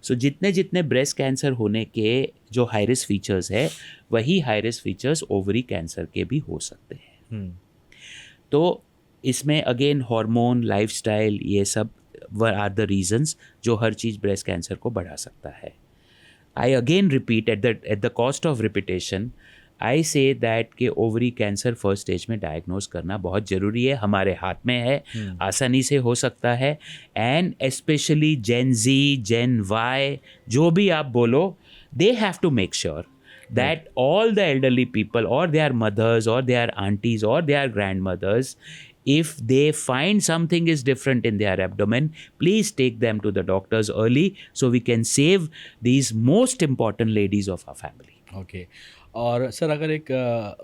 सो जितने जितने ब्रेस्ट कैंसर होने के जो हाई रिस्क फीचर्स है वही high risk features ovary cancer के भी हो सकते हैं। तो इसमें अगेन हार्मोन, लाइफस्टाइल, ये सब आर द रीजंस जो हर चीज़ ब्रेस्ट कैंसर को बढ़ा सकता है। I again repeat at the cost of repetition, I say that कि ओवरी कैंसर 1st स्टेज में डायग्नोज करना बहुत ज़रूरी है, हमारे हाथ में है, आसानी से हो सकता है। And specially Gen Z, Gen Y, जो भी आप बोलो, they have to make sure that all the elderly people or their mothers or their aunties or their grandmothers, if they find something is different in their abdomen, please take them to the doctors early so we can save these most important ladies of our family. Okay. और sir अगर एक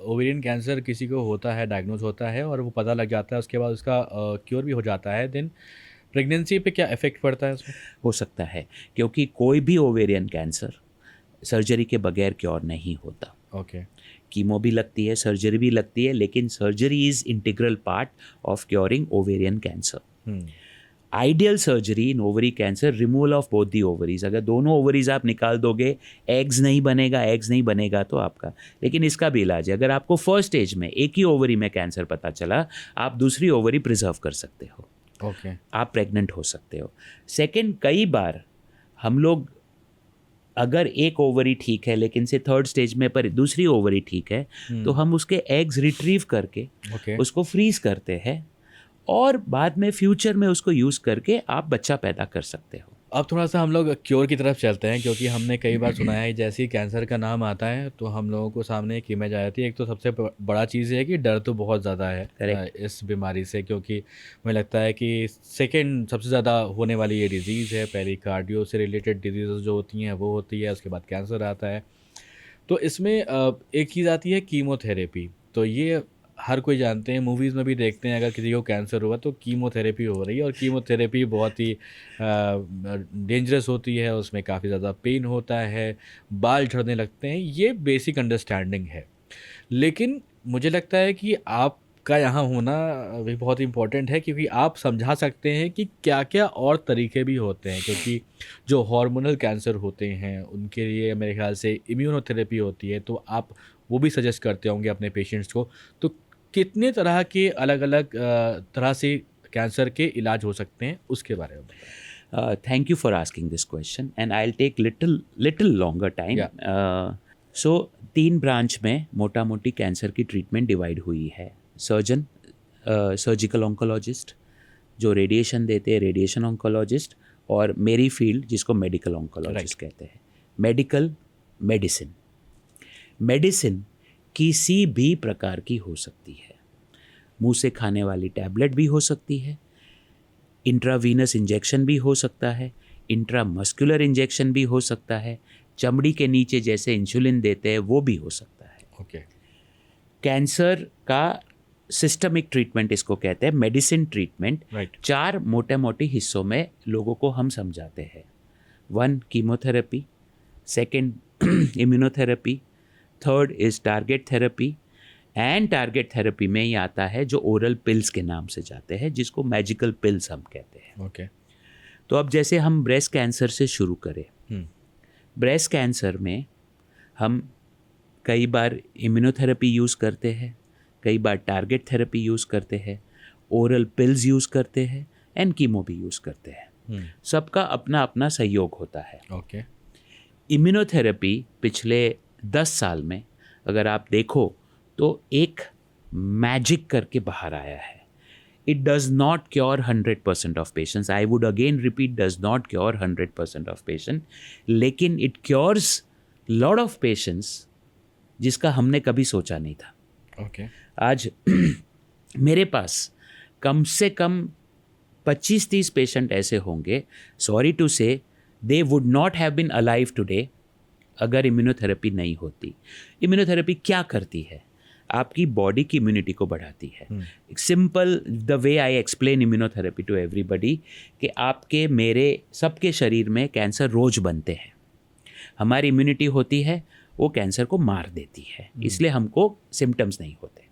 ovarian cancer किसी को होता है, diagnose होता है और वो पता लग जाता है, उसके बाद उसका क्योर भी हो जाता है, देन प्रेगनेंसी पे क्या इफेक्ट पड़ता है उसमें? हो सकता है, क्योंकि कोई भी ओवेरियन कैंसर सर्जरी के बगैर क्योर नहीं होता। ओके। कीमो भी लगती है, सर्जरी भी लगती है, लेकिन surgery is integral part of curing ovarian cancer. Ideal surgery in ovary cancer, removal of both the ovaries. अगर दोनों ओवरीज आप निकाल दोगे, एग्स नहीं बनेगा तो आपका, लेकिन इसका भी इलाज है। अगर आपको 1st स्टेज में एक ही ओवरी में कैंसर पता चला, आप दूसरी ओवरी प्रिजर्व कर सकते हो। ओके। आप प्रेग्नेंट हो सकते हो। सेकंड, कई बार हम लोग अगर एक ओवरी ठीक है लेकिन से 3rd स्टेज में पर दूसरी ओवरी ठीक है, तो हम उसके एग्स रिट्रीव करके उसको फ्रीज करते हैं और बाद में फ्यूचर में उसको यूज़ करके आप बच्चा पैदा कर सकते हो। अब थोड़ा सा हम लोग क्योर की तरफ चलते हैं, क्योंकि हमने कई बार सुना है जैसे ही कैंसर का नाम आता है तो हम लोगों को सामने एक इमेज आ जाती है। एक तो सबसे बड़ा चीज़ है कि डर तो बहुत ज़्यादा है इस बीमारी से, क्योंकि मुझे लगता है कि सेकंड सबसे ज़्यादा होने वाली ये डिज़ीज़ है। पहली कार्डियो से रिलेटेड डिजीज़ जो होती हैं वो होती है, उसके बाद कैंसर आता है। तो इसमें एक चीज़ आती है कीमोथेरेपी। तो ये हर कोई जानते हैं, मूवीज़ में भी देखते हैं, अगर किसी को कैंसर हुआ तो कीमोथेरेपी हो रही है, और कीमोथेरेपी बहुत ही डेंजरस होती है, उसमें काफ़ी ज़्यादा पेन होता है, बाल झड़ने लगते हैं, ये बेसिक अंडरस्टैंडिंग है। लेकिन मुझे लगता है कि आपका यहाँ होना भी बहुत इम्पोर्टेंट है, क्योंकि आप समझा सकते हैं कि क्या क्या और तरीके भी होते हैं, क्योंकि जो हार्मोनल कैंसर होते हैं उनके लिए मेरे ख्याल से इम्यूनोथेरेपी होती है, तो आप वो भी सजेस्ट करते होंगे अपने पेशेंट्स को। तो कितने तरह के अलग अलग तरह से कैंसर के इलाज हो सकते हैं, उसके बारे में बताएं। Thank you for asking this question and I'll take little longer time. So 3 branch में मोटा मोटी कैंसर की ट्रीटमेंट डिवाइड हुई है। सर्जन, सर्जिकल ऑन्कोलॉजिस्ट जो रेडिएशन देते हैं, रेडिएशन ऑन्कोलॉजिस्ट, और मेरी फील्ड जिसको मेडिकल ऑन्कोलॉजिस्ट कहते हैं। मेडिसिन किसी भी प्रकार की हो सकती है। मुंह से खाने वाली टैबलेट भी हो सकती है, इंट्रावीनस इंजेक्शन भी हो सकता है, इंट्रामस्कुलर इंजेक्शन भी हो सकता है, चमड़ी के नीचे जैसे इंसुलिन देते हैं वो भी हो सकता है। ओके। कैंसर का सिस्टमिक ट्रीटमेंट इसको कहते हैं, मेडिसिन ट्रीटमेंट। 4 मोटे मोटे हिस्सों में लोगों को हम समझाते हैं। 1 chemotherapy, 2 immunotherapy, 3rd is target therapy, and target therapy में ही आता है जो ओरल पिल्स के नाम से जाते हैं, जिसको मैजिकल पिल्स हम कहते हैं। ओके। तो अब जैसे हम ब्रेस्ट कैंसर से शुरू करें, ब्रेस्ट कैंसर में हम कई बार इम्यूनोथेरेपी यूज़ करते हैं, कई बार टारगेट थेरेपी यूज़ करते हैं, ओरल पिल्स यूज़ करते हैं एंड कीमो भी यूज़ करते हैं। सबका अपना अपना सहयोग होता है। ओके। इम्यूनोथेरेपी पिछले 10 साल में अगर आप देखो तो एक मैजिक करके बाहर आया है। It does not cure 100% of patients. I would again repeat, does not cure 100% of patient. लेकिन it cures lot of patients जिसका हमने कभी सोचा नहीं था। ओके। आज मेरे पास कम से कम 25-30 पेशेंट ऐसे होंगे, sorry to say, they would not have been alive today अगर इम्यूनोथेरेपी नहीं होती। इम्यूनोथेरेपी क्या करती है? आपकी बॉडी की इम्यूनिटी को बढ़ाती है। Simple the way I explain immunotherapy to everybody कि आपके मेरे सबके शरीर में कैंसर रोज बनते हैं। हमारी इम्यूनिटी होती है, वो कैंसर को मार देती है, इसलिए हमको सिम्टम्स नहीं होते।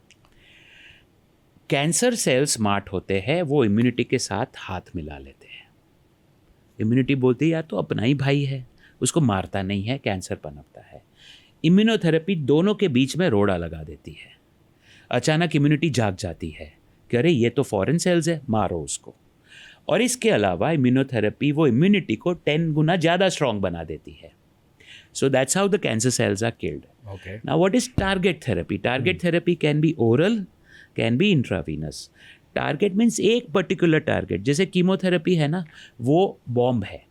कैंसर सेल स्मार्ट होते हैं, वो इम्यूनिटी के साथ हाथ मिला लेते हैं। इम्यूनिटी बोलती है या तो अपना ही भाई है, उसको मारता नहीं है, कैंसर पनपता है। इम्यूनोथेरेपी दोनों के बीच में रोड़ा लगा देती है। अचानक इम्यूनिटी जाग जाती है कि अरे ये तो फॉरेन सेल्स है, मारो उसको। और इसके अलावा इम्यूनोथेरेपी वो इम्यूनिटी को 10 गुना ज़्यादा स्ट्रॉन्ग बना देती है। So that's how the cancer cells are killed. Okay. Now what is target therapy? Target therapy can be oral, can be intravenous. Target means एक पर्टिकुलर टारगेट, जैसे कीमोथेरेपी है ना, वो बॉम्ब है।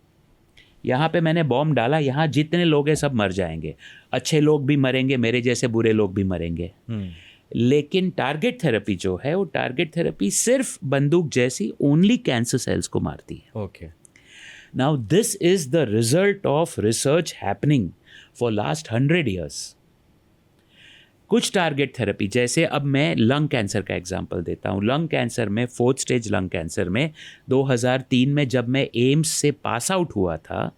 यहाँ पे मैंने बॉम्ब डाला, यहाँ जितने लोग हैं सब मर जाएंगे, अच्छे लोग भी मरेंगे, मेरे जैसे बुरे लोग भी मरेंगे। लेकिन टारगेट थेरेपी जो है, वो टारगेट थेरेपी सिर्फ बंदूक जैसी ओनली कैंसर सेल्स को मारती है। Okay. Now this is the result of research happening for last 100 years। कुछ टारगेट थेरेपी, जैसे अब मैं लंग कैंसर का एग्जांपल देता हूँ। लंग कैंसर में, 4th स्टेज लंग कैंसर में 2003 में जब मैं एम्स से पास आउट हुआ था,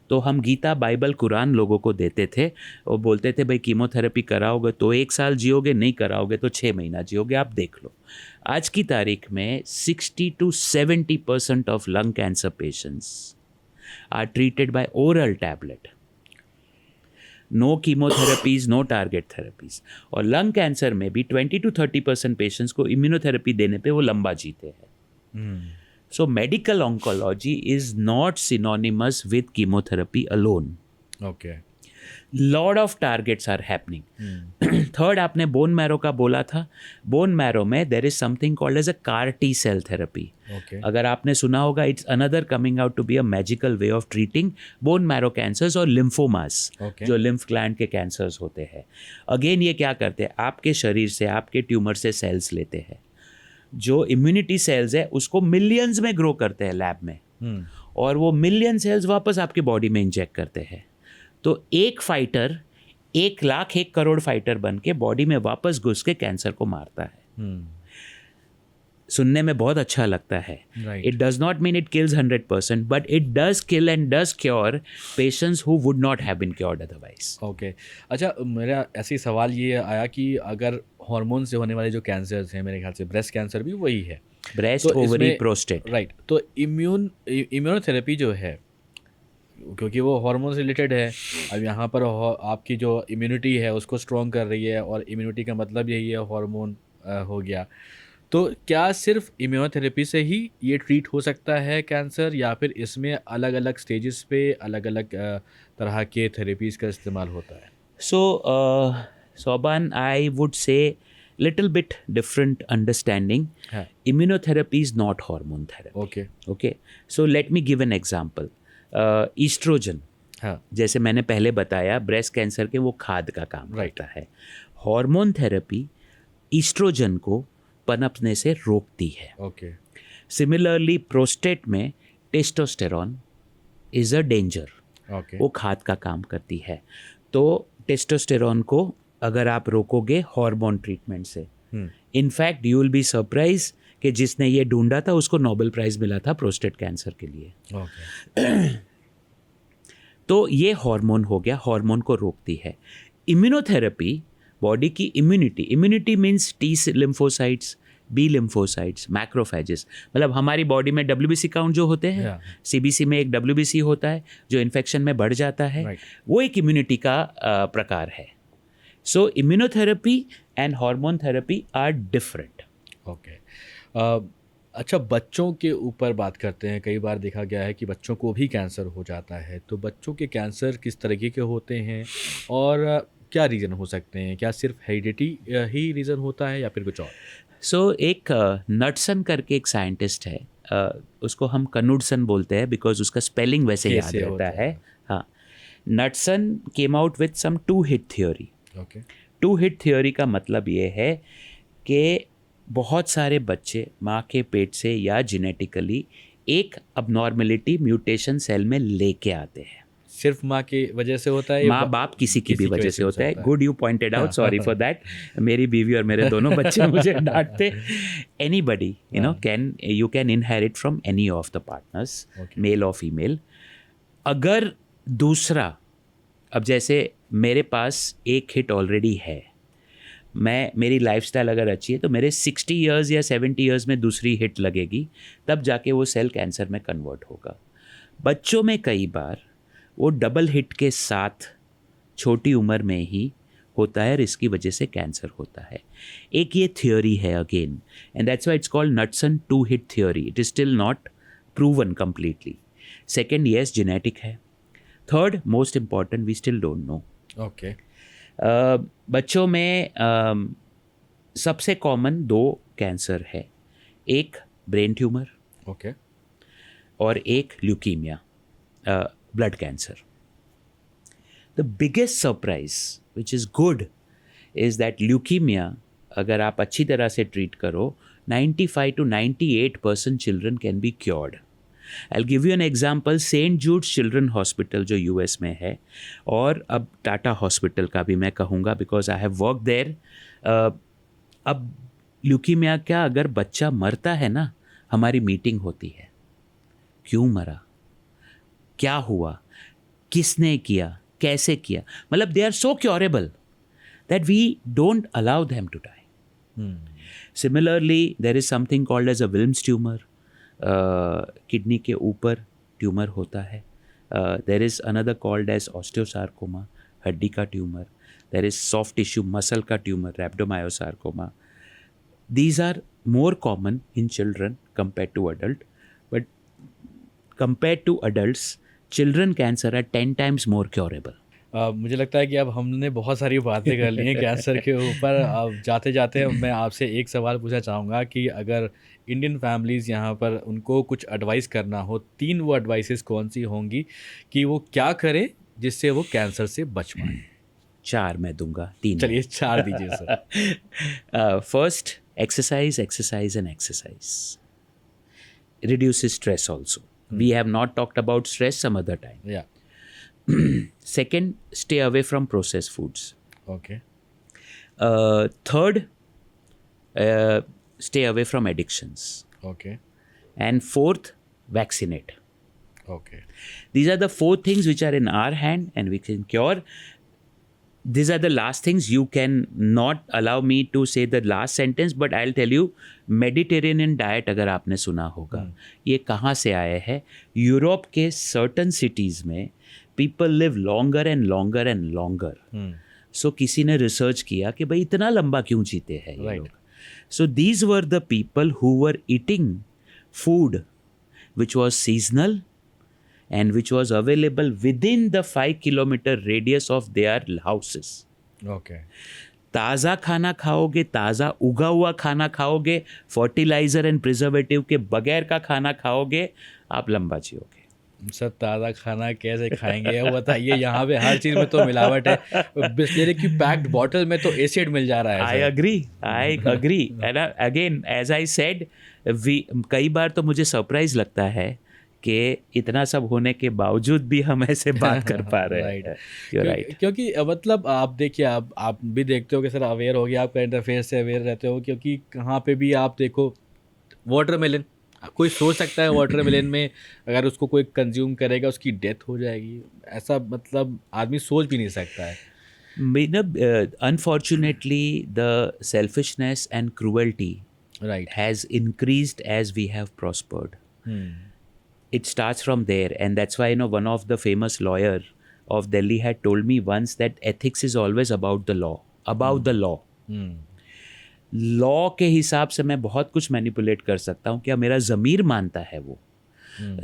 तो हम गीता, बाइबल, कुरान लोगों को देते थे और बोलते थे भाई कीमोथेरेपी कराओगे तो 1 साल जियोगे, नहीं कराओगे तो 6 महीना जियोगे, आप देख लो। आज की तारीख में 60 to 70% of lung cancer patients are treated by oral tablet. No chemotherapies, no target therapies. और लंग कैंसर में भी 20 to 30% पेशेंट्स को इम्यूनोथेरेपी देने पे वो लंबा जीते हैं। So medical oncology is not synonymous with chemotherapy alone. Okay. Lot of targets are happening. Third, आपने बोन मैरो का बोला था। बोन मैरो में there is something called as a CAR T cell therapy. अगर आपने सुना होगा, it's another coming out to be a magical way of treating bone marrow cancers और लिम्फोमास, जो लिम्फ ग्लैंड के कैंसर्स होते हैं। अगेन ये क्या करते हैं, आपके शरीर से, आपके ट्यूमर से सेल्स लेते हैं, जो इम्यूनिटी सेल्स है उसको मिलियंस में ग्रो करते हैं लैब में, और वो मिलियन सेल्स वापस आपके बॉडी में इंजेक्ट करते हैं। तो एक फाइटर 1 लाख 1 करोड़ फाइटर बन के बॉडी में वापस घुस के कैंसर को मारता है। सुनने में बहुत अच्छा लगता है। It does not mean it kills 100%, but it does kill and does cure patients who would not have been cured otherwise. Okay. अच्छा, मेरा ऐसी सवाल ये आया कि अगर हार्मोन से होने वाले जो कैंसर्स हैं, मेरे ख्याल से ब्रेस्ट कैंसर भी वही है, ब्रेस्ट, ओवरी, प्रोस्टेट, राइट। तो इम्यूनोथेरेपी जो है, क्योंकि वो हार्मोन से रिलेटेड है, अब यहाँ पर आपकी जो इम्यूनिटी है उसको स्ट्रॉन्ग कर रही है, और इम्यूनिटी का मतलब यही है हार्मोन हो गया। तो क्या सिर्फ इम्यूनोथेरेपी से ही ये ट्रीट हो सकता है कैंसर, या फिर इसमें अलग अलग स्टेजेस पे अलग अलग तरह के थेरेपीज़ का इस्तेमाल होता है? सो Soban, I would say little bit different understanding. Immunotherapy is not hormone therapy. Okay. So let me give an example. Estrogen, जैसे मैंने पहले बताया, ब्रेस्ट कैंसर के वो खाद का काम करता है। हार्मोन थेरेपी ईस्ट्रोजन को पनपने से रोकती है। सिमिलरली प्रोस्टेट में टेस्टोस्टेरॉन इज अ डेंजर, वो खाद का काम करती है। तो टेस्टोस्टेरॉन को अगर आप रोकोगे हार्मोन ट्रीटमेंट से, in fact you will be surprise कि जिसने ये ढूंढा था उसको नोबेल प्राइज मिला था प्रोस्टेट कैंसर के लिए। तो ये हार्मोन हो गया, हार्मोन को रोकती है। इम्यूनोथेरेपी बॉडी की immunity means T lymphocytes, B lymphocytes, macrophages, मतलब हमारी बॉडी में WBC काउंट जो होते हैं, CBC में एक WBC होता है जो इन्फेक्शन में बढ़ जाता है, वो एक इम्यूनिटी का प्रकार है. So immunotherapy and hormone therapy are different. Okay. अच्छा, बच्चों के ऊपर बात करते हैं. कई बार देखा गया है कि बच्चों को भी कैंसर हो जाता है. तो बच्चों के कैंसर किस तरीके के होते हैं और क्या रीज़न हो सकते हैं? क्या सिर्फ हेरिडिटी ही रीज़न होता है या फिर कुछ और? सो एक नटसन करके एक साइंटिस्ट है, उसको हम कनुडसन बोलते हैं बिकॉज उसका स्पेलिंग वैसे याद कैसे रहता होता है. हाँ, Knudson came out with some 2-hit theory. Okay. 2-hit theory का मतलब ये है कि बहुत सारे बच्चे माँ के पेट से या जेनेटिकली एक अबनॉर्मेलिटी म्यूटेशन सेल में लेके आते हैं. सिर्फ माँ की वजह से होता है? माँ बाप किसी की भी वजह से होता है. Good you pointed out, sorry for that. मेरी बीवी और मेरे दोनों बच्चे मुझे डांटते. Anybody you can inherit from any of the partners, male और फीमेल. अगर दूसरा, अब जैसे मेरे पास एक हिट ऑलरेडी है, मेरी लाइफस्टाइल अगर अच्छी है तो मेरे 60 इयर्स या 70 इयर्स में दूसरी हिट लगेगी, तब जाके वो सेल कैंसर में कन्वर्ट होगा. बच्चों में कई बार वो डबल हिट के साथ छोटी उम्र में ही होता है और इसकी वजह से कैंसर होता है. एक ये थ्योरी है again, and that's why it's called Knudson 2-hit theory. It is still not proven completely. Second, yes, genetic है. Third, most important, we still don't know. Okay. बच्चों में सबसे कॉमन 2 कैंसर है. एक ब्रेन ट्यूमर, ओके, और एक leukaemia, blood cancer. The biggest surprise which is good is that leukaemia अगर आप अच्छी तरह से ट्रीट करो, 95 to 98% children can be cured. I'll give you an example. Saint Jude's children hospital जो US में है, और अब टाटा हॉस्पिटल का भी मैं कहूँगा because I have work there. अब ल्यूकीमिया क्या, अगर बच्चा मरता है ना, हमारी मीटिंग होती है. क्यों मरा, क्या हुआ, किसने किया, कैसे किया, मतलब they are so curable that we don't allow them to die. Similarly there is something called as a Wilms tumour. Kidney के ऊपर ट्यूमर होता है. There is another called as osteosarcoma, हड्डी का tumour. There is soft tissue muscle का tumour, rhabdomyosarcoma. These are more common in children compare to adult, but compare to adults children cancer are 10 times more curable. मुझे लगता है कि अब हमने बहुत सारी बातें कर ली हैं कैंसर के ऊपर. अब जाते जाते मैं आपसे एक सवाल पूछना चाहूँगा कि अगर इंडियन फैमिलीज़ यहाँ पर उनको कुछ एडवाइस करना हो, 3 वो एडवाइसेस कौन सी होंगी कि वो क्या करें जिससे वो कैंसर से बच पाए? 4 मैं दूंगा, 3. चलिए 4 दीजिए sir. First, exercise, exercise and exercise. Reduces stress also. We have not talked about stress some other time. Yeah. Second, stay away from processed foods. Okay. Third, stay away from addictions. Okay. And fourth, vaccinate. Okay. These are the 4 things which are in our hand and we can cure. These are the last things. You can not allow me to say the last sentence, but I'll tell you, Mediterranean diet अगर आपने सुना होगा, ये कहाँ से आया है? Europe के certain cities में people live longer and longer and longer. So किसी ने रिसर्च किया कि भाई इतना लंबा क्यों जीते हैं ये लोग. So these were the people who were eating food which was seasonal and which was available within the 5-kilometer radius of their houses. Okay. ताज़ा खाना खाओगे, ताज़ा उगा हुआ खाना खाओगे, फर्टिलाइज़र एंड प्रिजर्वेटिव के बगैर का खाना खाओगे, आप लंबा जियोगे. सर ताज़ा खाना कैसे खाएंगे वो बताइए. यहाँ पे हर चीज़ में तो मिलावट है. बिस्लेरी की पैक्ड बॉटल में तो एसिड मिल जा रहा है. I agree. And again as I said, कई बार तो मुझे सरप्राइज लगता है कि इतना सब होने के बावजूद भी हम ऐसे बात कर पा रहे हैं. राइट. क्योंकि मतलब आप देखिए, आप भी देखते हो कि सर अवेयर हो गया, आप करंट अफेयर से अवेयर रहते हो, क्योंकि कहाँ पे भी आप देखो वाटरमेलन, कोई सोच सकता है वाटरमेलन में अगर उसको कोई कंज्यूम करेगा उसकी डेथ हो जाएगी. ऐसा मतलब आदमी सोच भी नहीं सकता है. Unfortunately the selfishness and cruelty Right. has increased as we have prospered. It starts from there, and that's why one of the famous lawyer of Delhi had told me once that ethics is always about the law, about the law. Law के हिसाब से मैं बहुत कुछ manipulate कर सकता हूँ, क्या मेरा ज़मीर मानता है वो?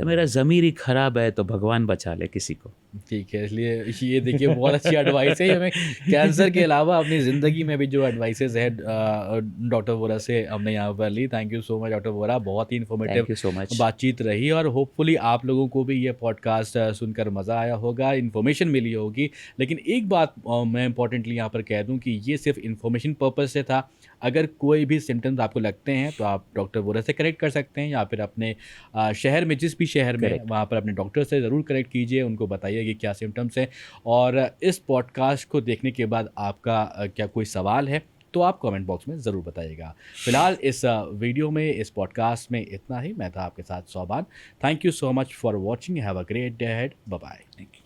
मेरा ज़मीर ही खराब है तो भगवान बचा ले किसी को। ठीक है, इसलिए ये देखिए बहुत अच्छी एडवाइस है। हमें कैंसर के अलावा अपनी ज़िंदगी में भी जो एडवाइसेस है डॉक्टर वोरा से हमने यहाँ पर ली। Thank you so much doctor Vora, बहुत ही informative Thank you so much. बातचीत रही और होपफुली आप लोगों को भी ये पॉडकास्ट सुनकर मज़ा आया होगा, इन्फॉर्मेशन मिली होगी। लेकिन एक बात मैं इंपॉर्टेंटली यहाँ पर कह दूँ कि ये सिर्फ इन्फॉर्मेशन पर्पज़ से था। अगर कोई भी सिम्टम्स आपको लगते हैं तो आप डॉक्टर वोरा से कनेक्ट कर सकते हैं, या फिर अपने शहर में, जिस भी शहर में, Correct. वहाँ पर अपने डॉक्टर से ज़रूर कनेक्ट कीजिए, उनको बताइए कि क्या सिम्टम्स हैं। और इस पॉडकास्ट को देखने के बाद आपका क्या कोई सवाल है तो आप कमेंट बॉक्स में ज़रूर बताइएगा। फिलहाल इस वीडियो में, इस पॉडकास्ट में इतना ही। मैं था आपके साथ Soban. Thank you so much for watching. Have a great day ahead. Bye bye.